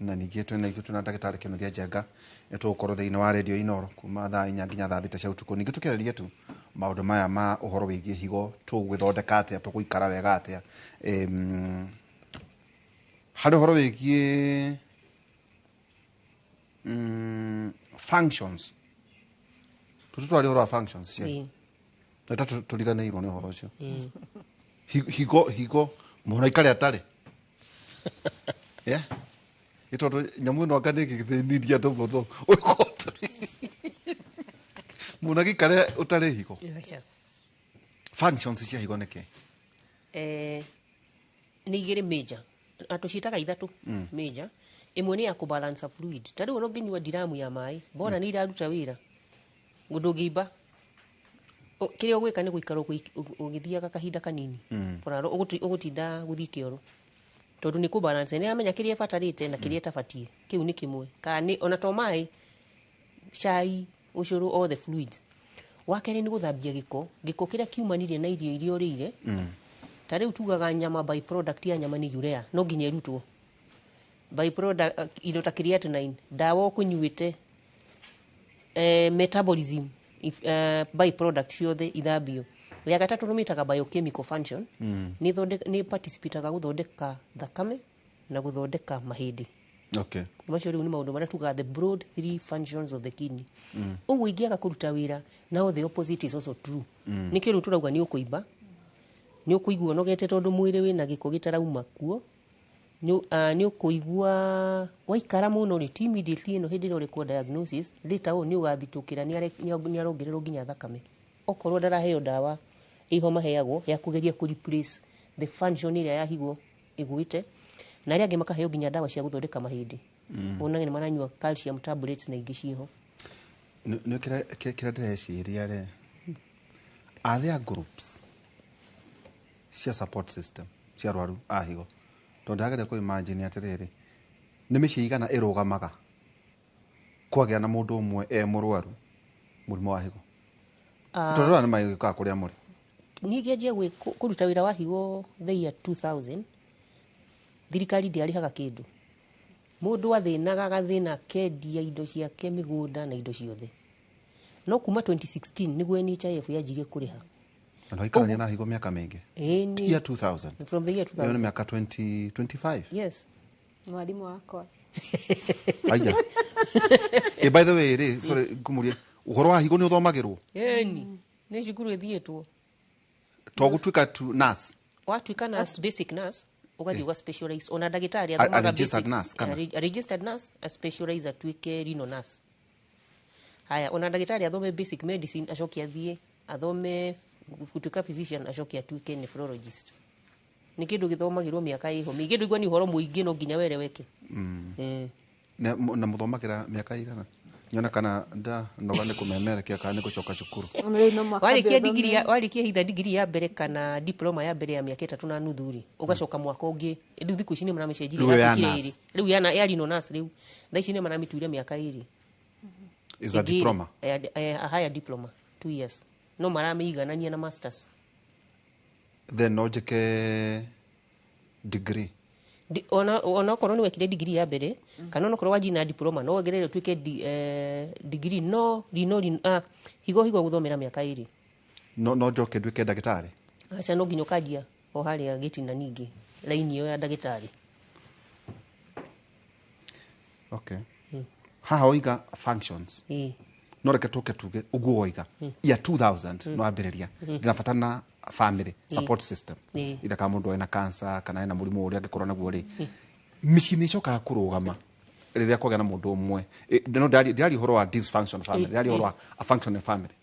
na ningĩ twĩna ndagĩtarĩ Kĩnuthia Njenga nĩtũgũkorwo thĩinĩ wa redio Inooro kuma thaa 4 nginya thaa 6 cia ũtukũ ningĩ tũkĩarĩria tu maũndũ maya ma ũhoro wĩgiĩ higo tũgwĩthondeka atĩa tũgũikara wega atĩa harĩ ũhoro wĩgiĩ functions tutwari ũhoro wa functions cia nĩta tũriganĩirwo nĩ ũhoro ũcio higo mũndũ aikare atarĩ tondũ nyamũ ĩno anga nĩgĩthĩnirie andũ mũno mũndũ agĩikare ũtarĩ higo functions cia higo nĩkĩ nĩ igĩrĩ major tũciĩtaga ithatũ major ĩmwe nĩ ya kũbalance fluid ta rĩu no nginyua ndiramu ya maĩ mbona nĩ iraruta wĩra ndũngĩimba kĩrĩa ũgwĩka nĩ gũikara ũgĩthiaga kahinda kanini ũgũtinda gũthiĩ kĩoro tondũ nĩ kũbalance nĩ amenya kĩrĩa ĩbatarĩte na kĩrĩa ĩtabatiĩ kĩu nĩ kĩmwe kana ona to maĩ cai ũcũrũ all the fluids wa kerĩ nĩ gũthambia gĩko kĩrĩa kiumanirie na irio iria ũrĩire ta rĩu tugaga nyama by product ya nyama nĩ urea no nginya ĩrutwo by product indo ta creatinine ndawa ũkũnyuĩte metabolism by product ciothe ithambio ya gatatũ tũmĩtaga biochemical function nĩ participataga gũthondeka thakame na gũthondeka mahĩndĩ macio rĩu nĩ maũndũ marĩa tugaga the broad 3 functions of the kidney ũguo ingĩaga kũruta wĩra now the opposite is also true nĩkĩo rĩu tũrauga nĩ ũkũimba nĩ ũkũigua ũnogete tondũ mwĩrĩ wĩna gĩko gĩtarauma kuo nĩ ũkũigua waikara mũno rĩ immediately ĩno hĩndĩ ĩrĩa ũrĩkwo diagnosis later on nĩ ũgathitũkĩra nĩ arongererwo nginya thakame okorwo ndaraheo ndawa iho maheagwo ya kũgeria kũ-replace the function ĩrĩa ya higo ĩgwĩte na arĩa angĩ makaheo nginya ndawa cia gũthondeka mahĩndĩ onage nĩ maranyua calcium tablets na ingĩ ciho nĩ kĩrĩa ndĩreciria are there groups cia support system cia arwaru a higo tondu ndagere ku imagine atiriri nĩ mĩciĩ igana ĩrũgamaga kwagĩa na mũndũ ũmwe mũrwaru mũrimũ wa higo tondu nĩ magĩũkaga kũrĩa mũrĩ niĩ ngĩanjia kũruta wĩra wa higo the year 2000 thirikari ndĩarĩhaga kĩndũ mũndũ athĩnaga agathĩna kendia indo ciake mĩgũnda na indo ciothe no kuma 2016 nĩguo NHIF yanjirie kũrĩha na ikarania na higo mĩaka mĩingĩ year 2000 from the year 2000 nĩ mĩaka 25 yes mwalimu wakwa aya by the way sorry ngumurie ũhoro wa higo nĩ ũthomagĩrwo eni nĩ cukuru ĩthiĩtwo to gũtuĩka tu nurse watuĩka nurse basic nurse ugathiĩ uga specialize ona ndagĩtarĩ A athomaga registered nurse, kana? a registered nurse a specialize atuĩke renal nurse haya ona ndagĩtarĩ athome basic medicine acoke athiĩ athome gũtuĩka physician acoke atuĩke nephrologist nĩ kĩndũ gĩthomagĩrwo mĩaka ĩho mĩingĩ ndũigua nĩ ũhoro mũingĩ no nginya were weke na mũthomagĩra mĩaka igana nyona kana noga nĩ kũmemerekia kana nĩ gũcoka cukuru warĩkia hitha digiri ya mbere kana diploma ya mbere ya mĩaka 3 na nuthu rĩ ũgacoka mwaka ũngĩ rĩu thikũ ici nĩ maramĩcenjirie rĩu ya rino nurse rĩu thaa ici nĩ maramĩtuire mĩaka 2 is a diploma a higher diploma 2 years no maramĩiganania na masters then no njĩke degree ona okorwo nĩ wekire degree ya mbere kana onokorwo wanji na diploma no wongerere utuĩke degree no higo gũthomera mĩaka 2 no njoke nduĩke ndagĩtarĩ aca no nginya ũkanjia o harĩa gĩtina ningĩ raini ĩyo ya ndagĩtarĩ okay haha oiga functions no reke tũke tuge ũguo oiga ya 2000 no ambĩrĩria ndĩrabatana family support system ida kama mundu ena cancer kana ena mũrimũ ũrĩa angĩkorwo naguo rĩ mĩciĩ nĩ icokaga kũrũgama rĩrĩa kwagĩa na mũndũ ũmwe no ndari ũhoro wa dysfunction family ndari ũhoro wa a functional family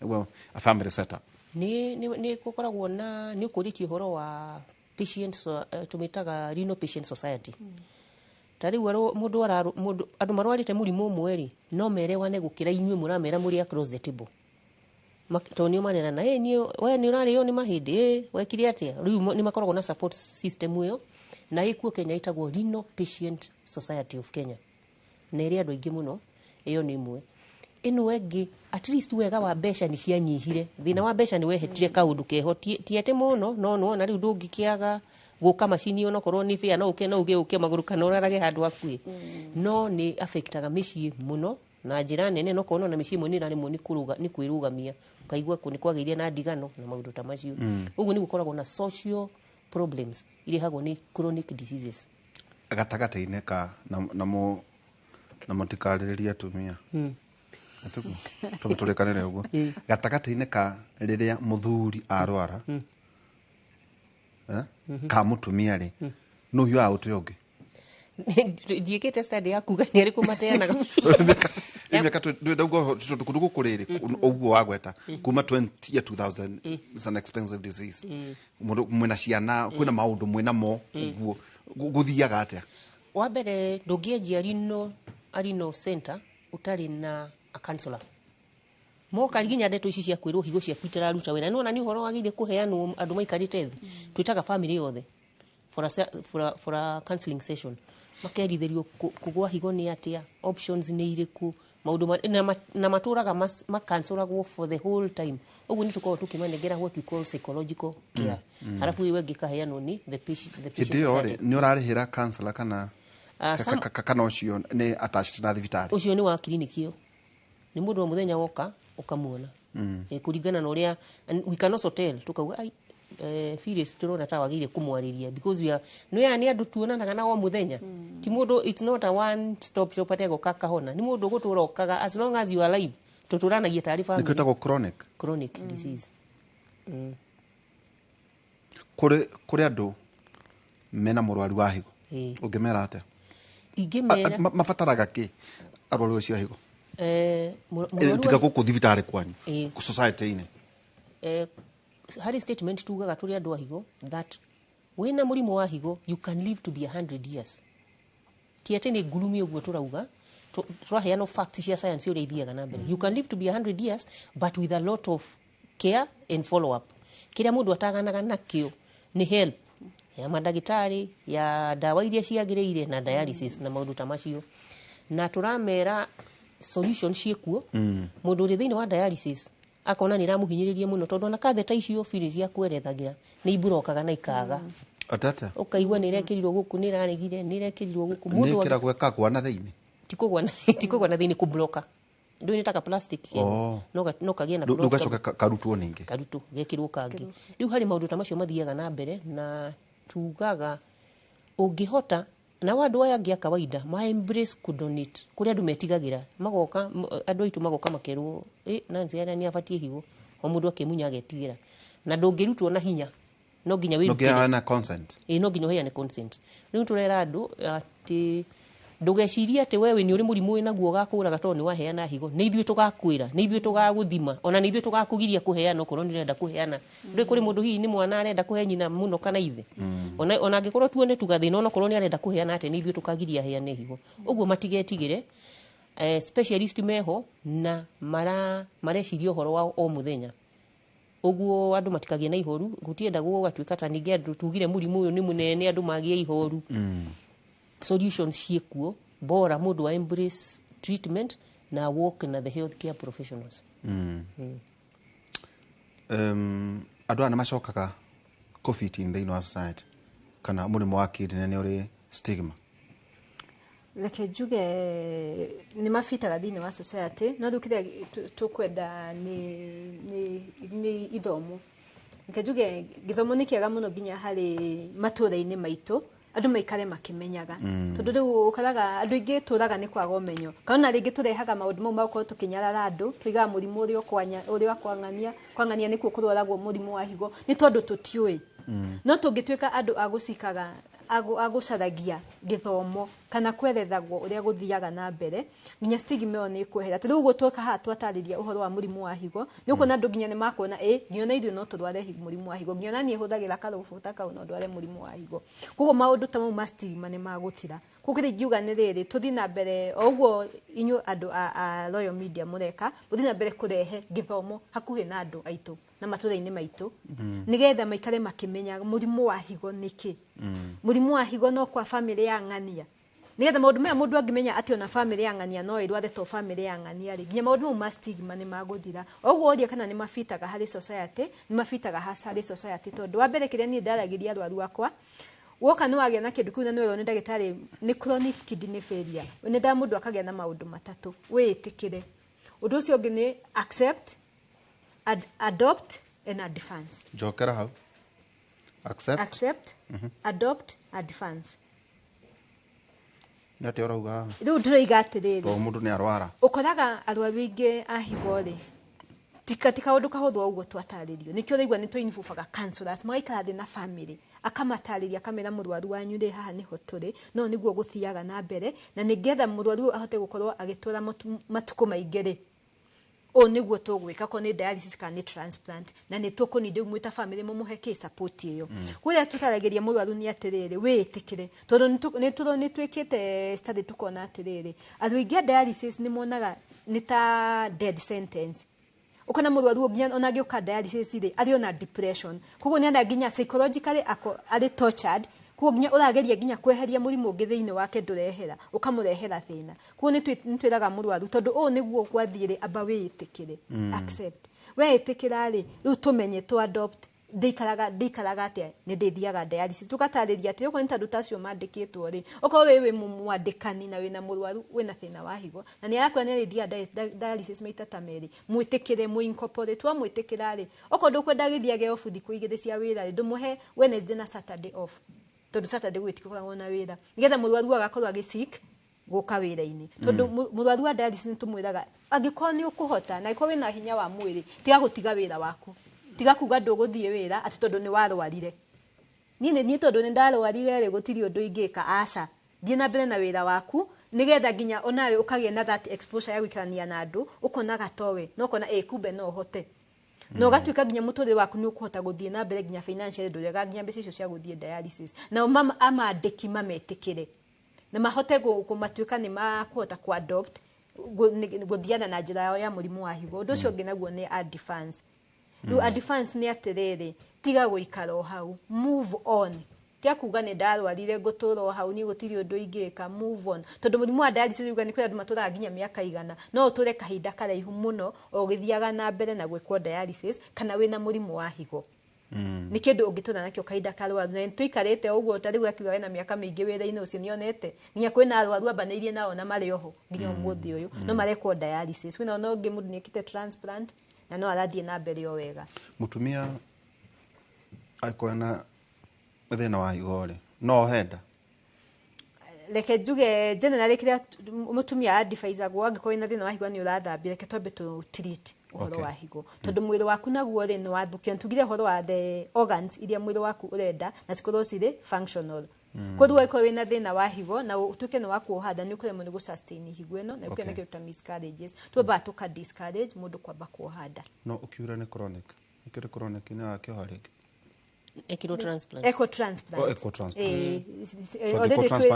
a family setup nĩ gũkoragwo na nĩ ũkũrĩtie ũhoro wa patients tũmĩtaga renal patient society ta rĩu andũ marwarĩte mũrimũ ũmwe rĩ no merewane gũkĩra inyuĩ mũramera mũrĩ across the table matonio manena na we nĩ ũrarĩo nĩ mahĩndĩ wekire atĩa rĩu nĩ makoragwo na support system ĩyo na ĩkuo Kenya ĩtagwo Renal Patient Society of Kenya na ĩrĩ andũ aingĩ mũno ĩyo nĩ ĩmwe ĩno ĩngĩ at least wega wa mbeca nĩ cianyihire thĩna wa mbeca nĩ wehetire kaũndũ keho ti atĩ mũno no na rĩu ndũngĩkĩaga gũka macini onokorwo nĩ fair no ũke magũrũ kana ũrarage handũ hakuĩ no nĩ affectaga mĩciĩ mũno na njĩra nene no kono na mĩciĩ ĩmwe nĩ ĩraremwo nĩ kwĩrũgamia ũkaigua nĩ kwagĩire na ndigano na maũndũ ta macio ũguo nĩ gũkoragwo na social problems irehagwo nĩ chronic diseases gatagatĩ-inĩ ka na mũtikarĩrĩrie atumia tũrĩkanĩre ũguo gatagatĩ-inĩ ka rĩrĩa mũthuri arwara ka mũtumia rĩ no hiyo out ũngĩ ndiĩkĩte study ya kuga nĩ arĩkũ mateanaga mĩaka ndũguo kũrĩrĩ ũguo wagweta kuma 2000 is an expensive disease mwĩna ciana kwĩna maũndũ mwĩna mo ũguo gũthiaga atĩa wa mbere ndũngĩenjia renal center ũtarĩ na a counselor moka nginya ndeto ici cia kwĩrwo higo ciaku itararuta wĩra nĩ ona nĩ ũhoro wagĩrĩire kũheanwo andũ maikarĩte thĩ twĩtaga family yothe for a counseling session makerithĩrio kũgwa higo nĩ atĩa options nĩ irĩkũ maũndũ na matũraga makansoragwo for the whole time ũguo nĩ tũkoragwo tũkĩmanengera what we call psychological care halafu iwe ngĩkaheanwo nĩ the patient society nĩ ũrarĩhĩra counselor kana ũcio nĩ attached na thibitarĩ ũcio nĩ wa clinic ĩyo nĩ mũndũ wa mũthenya woka ũkamuona kũringana na ũrĩa we cannot hotel tukauga Phyllis turona ta wagĩrĩire kũmwarĩria because nĩ andũ tuonanaga na o mũthenya ti mũndũ it's not a one stop shop atego kakahona nĩ mũndũ gũtũra okaga as long as you are alive tutũranagia taarifa nĩ kwĩtagwo chronic disease kũrĩ andũ mena mũrwaru wa higo ũngĩmera atĩa ingĩmera mabataraga kĩ arwaru acio a higo tiga gũkũ thibitarĩ kwanyu society-inĩ hari statement tugaga tũrĩ andũ a higo that wĩna mũrimũ wa higo you can live to be 100 years ti atĩ nĩ ngurumi ũguo tũrauga tũraheana facts cia science ũrĩa ithiaga na mbere you can live to be 100 years but with a lot of care and follow up. Kila mundu ataganaga nakio ni help ya madagitari ya dawa iria ciagiriire na dialysis na maundu ta macio na turamera solution ciekuo mundu uri thiini wa dialysis akona ni ramuhinyiririe muno tondu na katheta icio fees ya kwerethagira ni iburokaga na ikaga atata ukaigua ni irekirirwo guku ni raregire ni irekirirwo guku mundu nikira gweka kwa na thiini tikugwa na thiini kubloka ndu ni taka plastic kio no kagia na ndu gacoka karutwo ningi karutu gekirwo kangi riu hari maundu ta macio mathiaga na mbere na tugaga ungihota na wandu aya ngia kawaida ma embrace kudonate kuri andu metigagira magoka andu aitu magoka makerwo nanzi ara ni afatie higo o mundu akimunya agetigira na ndungirutwo na hinya no ginya wi na consent no ginya heane consent riu turera andu ati ndugeciria ati wewe ni uri murimu wina guo gakuraga to ni waheana higo ni ithuĩ tugakwira ni ithuĩ tugaguthima ona ni ithuĩ tugakugiria kuheana okorwo ni renda kuheana ndui kuri mundu hihi ni mwana arenda kuhe nyina muno kana ithe ona angikorwo tuone tugathina ona okorwo ni arenda kuheana ati ni ithuĩ tukagiria heane higo uguo matigetigire specialist meho na mareciria uhoro wa o muthenya uguo andu matikagie na ihoru gutienda guo gatuika ta ningi andu tugire murimu uyu ni munene andu magie ihoru solutions ciekuo bora mundu wa embrace treatment na work na the healthcare professionals andu ana macokaga covid in the society kana murimu wa kidney ni uri stigma Reke njuge ni mafitaga thini wa society no thukire tukwenda ni ithomo. Reke njuge githomo ni kiega muno ginya hari matura-ini maitu andu maikare makimenyaga tondu riu ukaraga andu ingi turaga ni kwaga umenyo kana ringi turehaga maundu mau makorwo tukinyarara andu twiga murimu uri kwangania nikuo kuroragwo murimu wa higo ni tondu tutiui no tungituika andu agucikaga agucaragia githomo kana kwerethagwo uria guthiaga na mbere nginya stigma ni kwehera riu gutuka ha twatariria uhoro wa murimu wa higo ni uko na ndu nginya ni makuona ngiona ithu no turware murimu wa higo ngiona ni huthagira karufu taka no ndware murimu wa higo kugo maundu ta mau stigma ni maguthira kugire ngiuga ni riri tuthi na mbere oguo inyu andu a Royal Media mureka buthi na mbere kurehe githomo hakuhi na andu aitu na matura-ini maitu nigetha maikare makimenya murimu wa higo niki murimu wa higo no kwa family ya ng'ania nigetha maundu maya mundu angimenya ati ona family ya ng'ania no irware to family ya ng'ania ri nginya maundu ma stigma ni maguthira oguo oria kana ni mafitaga hari society ni mafitaga hari society tondu wa mbere kiria ni ndaragiria arwaru akwa woka ni wagia na kindu kiu na ni wero ni ndagitari ni chronic kidney failure ni nda mundu akagia na maundu matatu witikire undu ucio ungi ni accept adopt and advance jokera hau accept adopt advance nati urauga riu ndiroiga atiriri to mundu ni arwara ukoraga arwaru ingi a higo ri tika undu kahutho uguo twataririo nikio raigua ni twinububaga counselors magaikara thi na family akamatariria kamera murwaru wanyu ri haha niho turi no niguo guthiaga na mbere na nigetha murwaru ahote gukorwo agitura matuko maingiri o niguo tugwika ko ni dialysis kana ni transplant na ni tukuninde umwita family mumuhe ki support iyo kuria tutarageria murwaru ni atiriri witikire tondu ni twikite study tukona atiriri andu ingi dialysis ni monaga ni ta dead sentence ukona murwaru nginya ona gioka dialysis ri ari ona depression kugo ni nginya psychologically ari tortured kugo nginya urageria nginya kweheria murimu ungi thiini wake ndurehera ukamurehera thina kugo ni twiraga murwaru tondu o niguo gwathire amba witikire accept witikira ri riu tumenye to adopt ndikaraga atia ni ndithiaga dialysis tukatariria ati uko ni tandu tacio mandikitwo ri uko wewe mwandikani na wina murwaru wina thina wa higo na ni arakwa ni ndia dialysis maita ta meri mwitikire mu incorporate twa mwitikira ri uko ndukwenda githiage off thiku igiri cia wira ri ndumuhe Wednesday na Saturday off tondu Saturday gwitikuga na wira nigetha murwaru agakorwo agisick guka wira-ini tondu murwaru wa dialysis ni tumwiraga angikorwo ni ukuhota na iko wina hinya wa mwiri tiga gutiga wira waku tiga kuga nduguthie wira ati tondu ni warwarire ni tondu ni ndarwarire ri gutiri undu ingika aca thie na mbere na wira waku nigetha nginya onawe ukagie na that exposure ya gwikarania na andu ukonaga towe no kona kumbe no hote no gatuika nginya muture waku ni ukuhota guthie na mbere nginya financial ndurega nginya mbeca icio cia guthie dialysis na mama amandiki mametikire na mahote kumatuika ni makuhota ku adopt guthiana na njira yao ya murimu wa higo undu ucio ngi naguo ni advance Riu advance ni atiriri tiga guikara o hau, move on. Tia kuga ni ndarwarire ngutura o hau ni gutiri undu ingika, move on. Tondu murimu wa dialysis uga ni kuri andu maturaga nginya miaka igana, no uture kahinda karaihu muno o githiaga na mbere na gwikwo dialysis kana wina murimu wa higo. Ni kindu ungitura nakio kahinda karwaru na tuikarite uguo ta riu akiuga wena miaka mingi wira-ini ucio nionete nginya kwina arwaru ambanirie nao na mari oho nginya umuthi uyu no marekwo dialysis. Wina no ngi mundu niekite transplant na no arathie na mbere o wega. Mutumia aikoena thina wa higo ri no henda reke njuge generally kiria mutumia advisagwo angĩkorwo ina thina wa higo ni urathambia reke twambe tu treat uhoro wa higo tondu mwiri waku naguo ri ni wathukio. Ntugire uhoro wa the organs iria mwiri waku urenda na cikorwo ciri functional. Koguo iko wina thina wa higo na utuke ni waku uhanda ni ukuremwo ni gusustain higo ino na ukene kiruta miscarriages twaba tuka discourage mundu kwamba kuhanda. No ukiura ni chronic ikire chronic ni akio hariki eco transplant. Eco transplant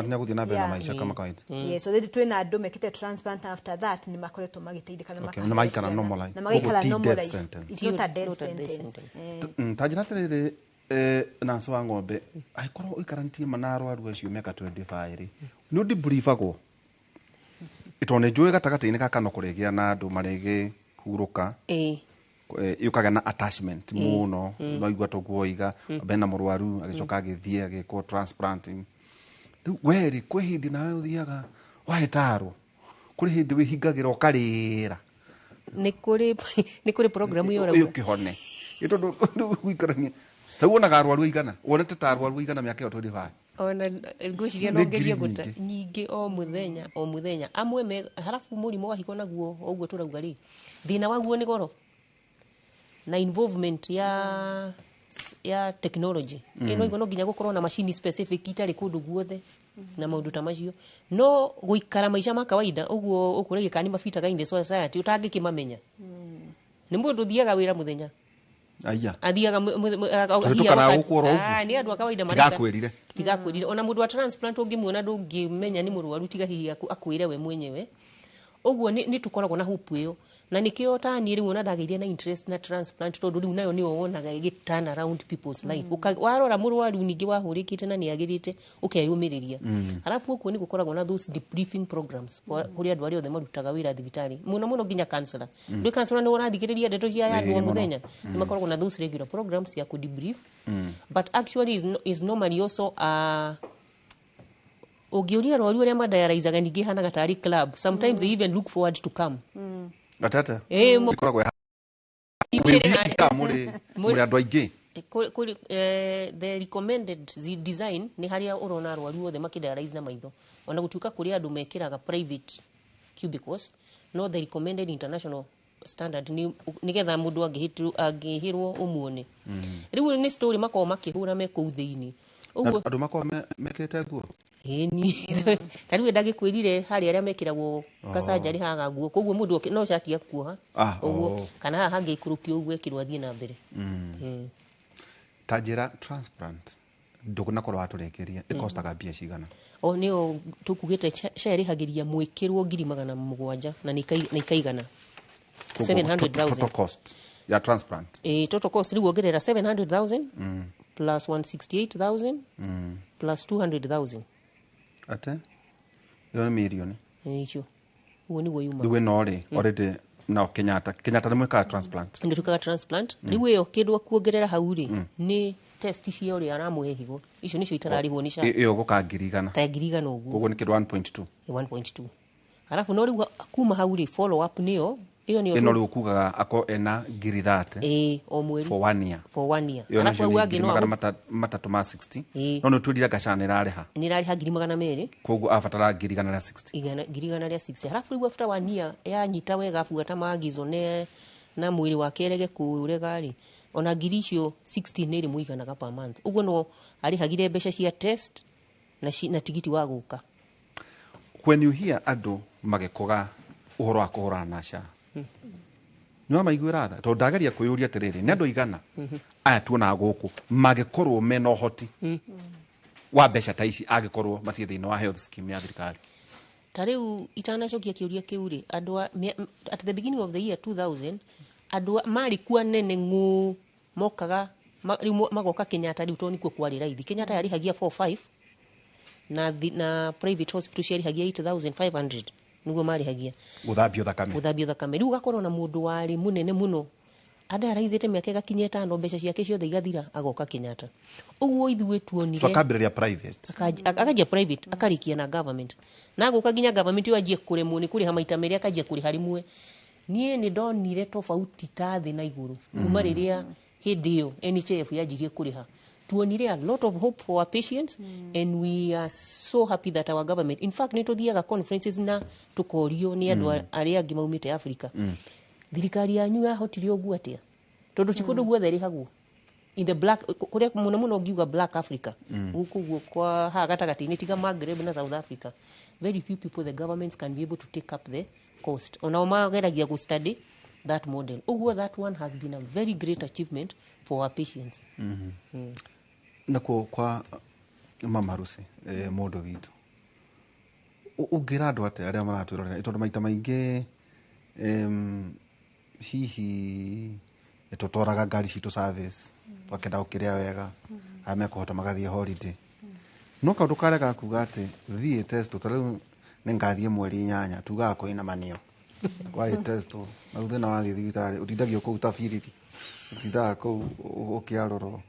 ni guthie na mbere na maisha kama kawaida. Yes, already twina andu mekite transplant after that ni makoretwo magiteithika na maikara normal. Na maikara normal. It's not a death sentence. Tajina tere na so ng'ombe aikorwo uikarantie manaro aru acio meka 25 ri ni ndi briefagwo itone njui gatagati-ini gaka no kuregia na andu marege kuruka yukaga na attachment muno no igwa toguoiga bena murwaru agicoka agithie agiko transplanting weri kwi hindi nawe uthiaga wahetaro kuri hindi wihingagira ukarira ni kuri program iyo uyu kihone itondu guikarania tawona arwaru igana wonete ta arwaru igana miaka 25 ona ngwiciria no ngeria guta nyingi o muthenya amwe harafu murimu wa higo naguo oguo turauga ri thina waguo ni goro na involvement ya technology ino igo no nginya gukorwo na machine specific itari kundu guothe na maundu ta macio no guikara maisha ma kawaida uguo ukure kani mafita in the society utangikimamenya ni mundu thiaga wira muthenya aya athiaga ni andu kawaida marika tigakwirire ona mundu wa transplant ungimuona ndungimenya ni murwaru tiga hihi akwire we mwenyewe uguo ni tukoragwo na hope iyo na nikio tani riu ona ndageirie na interest na transplant tondu riu nayo ni wonaga igi turn around people's life warora murwaru ningi wahurikite na ni agirite ukeyumiriria halafu uko ni gukoragwo na those debriefing programs kuri andu ari othe marutaga wira thibitari muno nginya counselor ndi counselor ni warathikiriria ndeto cia andu o muthenya ni makoragwo na those regular programs ya ku debrief but actually is normally also ugiuria rwari uria madayarizaga ningi hana gatari club sometimes they even look forward to come gatata ikoragwo muri andu aingi the recommended design ni haria urona rwaru othe makidayarize na maitho ona gutuika kuri andu mekiraga private cubicles no the recommended international standard ni getha mundu angihirwo umuone riu ni story mako makihura me ku thiini uguo andu mako mekete guo ni tariwe ndagikwirire hari aria mekiragwo kasajari haga guo koguo mundu no shatia kuoha uguo kana hange ikurukio uguo ekirwa thie na mbere tajira transplant ndukuna korwa aturekeria ikostaga bia cigana nio tukugite share hagiria mwikirwo 700,000 na nikaigana 700,000 total cost ya transplant total cost riu ongerera 700,000 plus 168,000 plus 200,000 ate yo ni milioni icio uo ni yuma riu no ri already na Kenyatta ni mweka transplant ndi tukaga transplant riu iyo kindu akuongerera hau ri ni test cio ri aramuhe higo icio nicio itararihwo ni sha iyo gukangirigana ta ngirigana uguo koguo ni kindu 1.2 halafu no riu kuma hau ri follow up niyo iyo niyo ino riu kugaga ako ena ngiri 30 o mweri for 1 year halafu au agi no matatu ma 60 no tulira gashanira reha ni rari ha 200,000 koguo afatara ngiri 60 ngiri 60 halafu riu after 1 year yanyita wega afuata maagizo na mwiri wake rege kurega ri ona ngiri icio 60 ni ri muiganaga per month uguo no ari hagire mbeca cia test na tigiti wa guka. When you hear ado magekoga uhoro akora nasha no maiguira tha to ndageria kuyuria tiriri nendo igana aya tuona guku magekorwo meno hoti wa mbeca ta ici agikorwo matie thina wa health scheme ya thirikari tariu itanacokia kiuria kiuri andu at the beginning of the year 2000 andu mari kwa nene ngu mokaga magoka Kenyatta riu to nikuo kwari raithi Kenyatta yari hagia 45 na private hospital share hagia 8500 niguo mari hagia uthambio thakame riu gakorwo na mundu wari munene muno ada raizite miaka gakinye 5 mbeca ciake ciothe igathira agoka Kenyatta uguo ithuĩ tuonire so akambĩrĩria private akajia private akarikia na government na agoka nginya government wanjie kuremwo ni kuriha maita meri akajia kuriha rimwe nie ni ndonire tofauti ta thi na iguru kuma riria hindi iyo NHIF yanjirie kuriha tuonire a lot of hope for our patients and we are so happy that our government in fact nituthiaga conferences na tukorio ni andu aria angi maumite Africa thirikari yanyu yahotire uguo atia tondu ti kundu guothe rihagwo in the black kuria muno ngiuga black Africa gukuguo kwa ha gatagati-ini tiga Maghreb na South Africa very few people the governments can be able to take up the cost ona mageragia go study that model uguo that one has been a very great achievement for our patients nako kwa mama Rusi modo witu ugira andu ate aria maratwirorera itondu maita maingi hihi tutoraga ngari citu service twakenda gukiria wega ame kuhota magathie holiday no kaundu karega kuga ati thie test tariu ni ngathie mweri 8 tuga ko ina manio kwa test na uthina wa thibitari utindagio ku tafiriti utindaga ku ukiaroro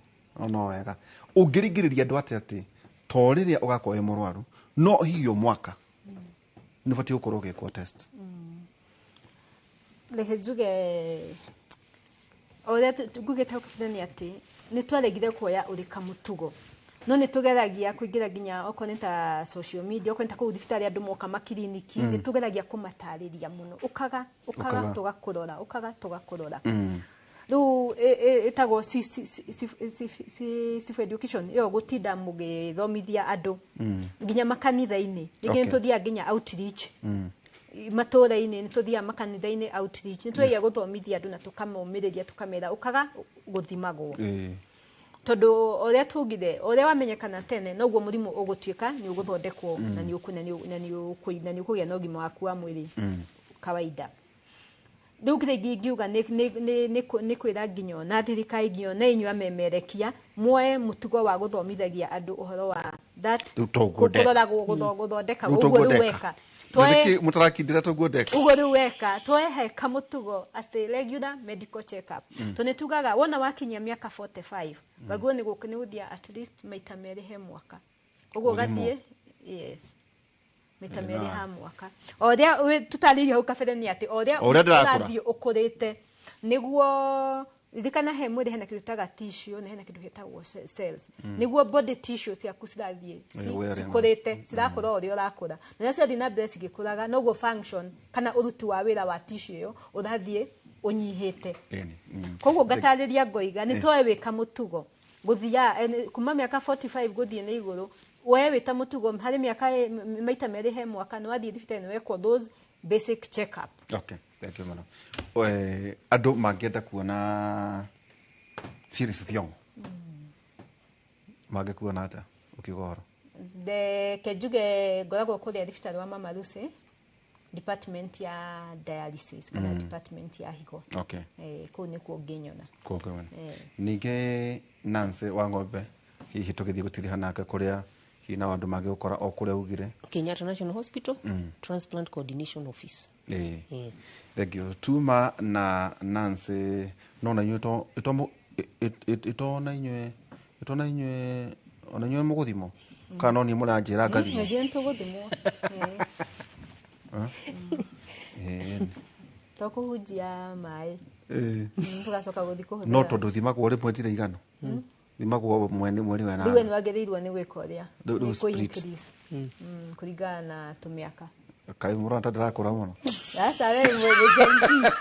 no wega ungiringiriria andu ati to riria ugakoe murwaru no hiyo mwaka ni bati ukorwo gikwo test lehejuge oria tugugeta ukifanya ati ni twaregire kuoya urika mutugo no ni tugeragia kuingira ginya okoneta social media okoneta ku thibitari andu moka makiriniki ni tugeragia kumatariria muno ukaga tugakurora ru etago si education yo gutinda mugithomithia andu ginya makanitha-ini nginya tuthia ginya outreach matura-ini nituthia makanitha-ini outreach nitweya guthomithia andu na tukamomiriria tukamera ukaga guthimagwo tondu oria tugire oria wamenyekana tene noguo murimu ugutuika ni uguthondekwo na ni ukugia na ugima waku wa mwiri kawaida riu kire ngiuga ni kwira nginyo na thirikari nginyo na inyu amemerekia muoe mutugo wa guthomithagia andu uhoro wa that kurora guthondeka uguo weka toe mutarakindira tugudeka uguo weka toe heka mutugo as a regular medical check up to nitugaga wona wakinyia miaka 45 baguo ni gukunuthia at least maita meri he mwaka uguo gathie yes maita meri ha mwaka oria tutaririo hau kabere ni ati oria urathie ukurite niguo thikana he mwiri hena kindu taga tissue na hena kindu hetagwo cells niguo body tissue ciaku cirathie cikurite cirakura oria urakura na cia thina mbere cigikuraga noguo function kana uruti wa wira wa tissue iyo urathie unyihite koguo ngatariria ngoiga ni toe wika mutugo guthia kuma miaka 45 guthie na iguru we wita mutugo hari miaka maita meri he mwaka no athie thibitari wekwo those basic check up okay thank you madam adu magenda kuona Phyllis Thiong'o mage kuona ata ukigoro de kejuge gorago kuria thibitari wa mama Lucy department ya dialysis kana department ya higo okay ko ni ku nginyona ko gwana nige Nancy wa ng'ombe hihi tugithie gutiriha nake kuria hina andu mage gukora o kuria ugire Kenyatta National Hospital Transplant Coordination Office thank you tuma na Nancy no na nyuto ito na inywe ona nywe muguthimo kana ni muranjira ngathi ngi ntuguthimo toko hujia mai tugacoka guthi kuhuthira no tondu thimagwo rimwe ndire igano thimagwo mweri wena riwe ni wagereirwo ni gwika uria kuringana na tumiaka kai muranta ndirakura muno sasa wewe mwegenzi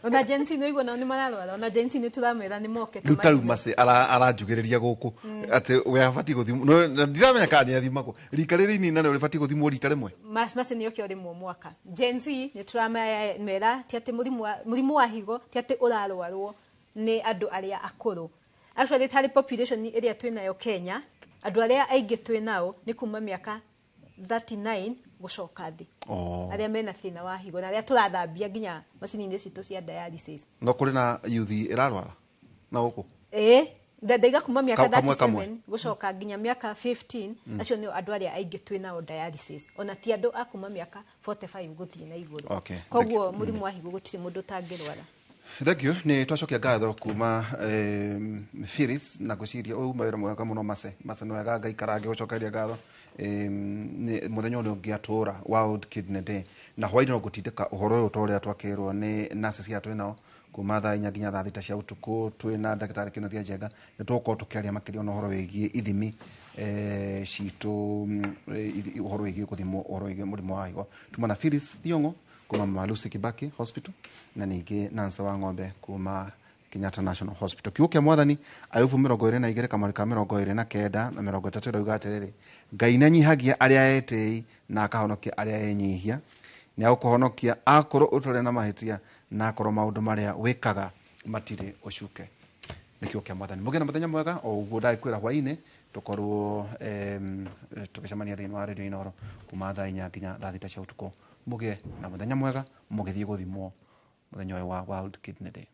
ona jensi no igwa na ni mararwara ona jensi ni turamera ni moke rutaru mase aranjugiriria guku ati we afati guthimwo no ndiramenya kana ni athimako rikariri ni nane urifati guthimwo rita rimwe mase ni okyo rimwe mwaka jensi ni turamera ti ati murimu wa higo ti ati urarwarwo ni andu aria akuru actually tari population area twinayo Kenya andu aria aingi twinao ni kuma miaka 39 gucoka thi Oh. aria mena thina wa higo na aria turathambia nginya macini-inĩ citũ cia dialysis. No kuri na yuthi irarwara na uku ndaiga kuma miaka Kamwe 37 gucoka nginya miaka 15 acio nĩ andũ arĩa aingĩ twĩnao dialysis, ona ti andũ a kuma miaka 45 gũthiĩ na igũrũ. Okay. Koguo mũrimũ wa higo gũtirĩ mũndũ ũtangĩrwara. Thank you. Ni twacokia ngatho kuma Phyllis na gwiciria uyu mawira mwega muno Mase no wega ngaikarange gucokeria ngatho ni muthenya uri ungiatura World Kidney Day na hwaini no gutindika uhoro uyu toria twakirwo ni nurses cia twinao kuma thaa 4 nginya thaa 6 cia utuku twina ndagitari Kinothia Njenga ni tugukorwo tukiaria makiria no uhoro wigie ithimi citu uhoro wigie kuthimwo uhoro wigie murimu wa higo tumana Phyllis Thiongo kuma Lucy Kibaki Hospital na ningi Nancy wa Ng'ombe kuma Kenyatta National Hospital. Kiukia mwathani Ayubu 22 Kamarika 29 na 30 rauga atiriri Ngai nanyihagia aria etei na akahonokia aria enyihia ni akuhonokia akoro utore na mahitia na akoro maundu maria wikaga matire ucuke. Nikio kia mwathani muge na muthenya mwega o uguo ndakwira hwaine tukorwo tukicemania thiini wa radio Inoro kuma thaa 4 nginya thaa 6 cia utuku. Muge na muthenya mwega mugithie guthimwo muthenya wa World Kidney Day.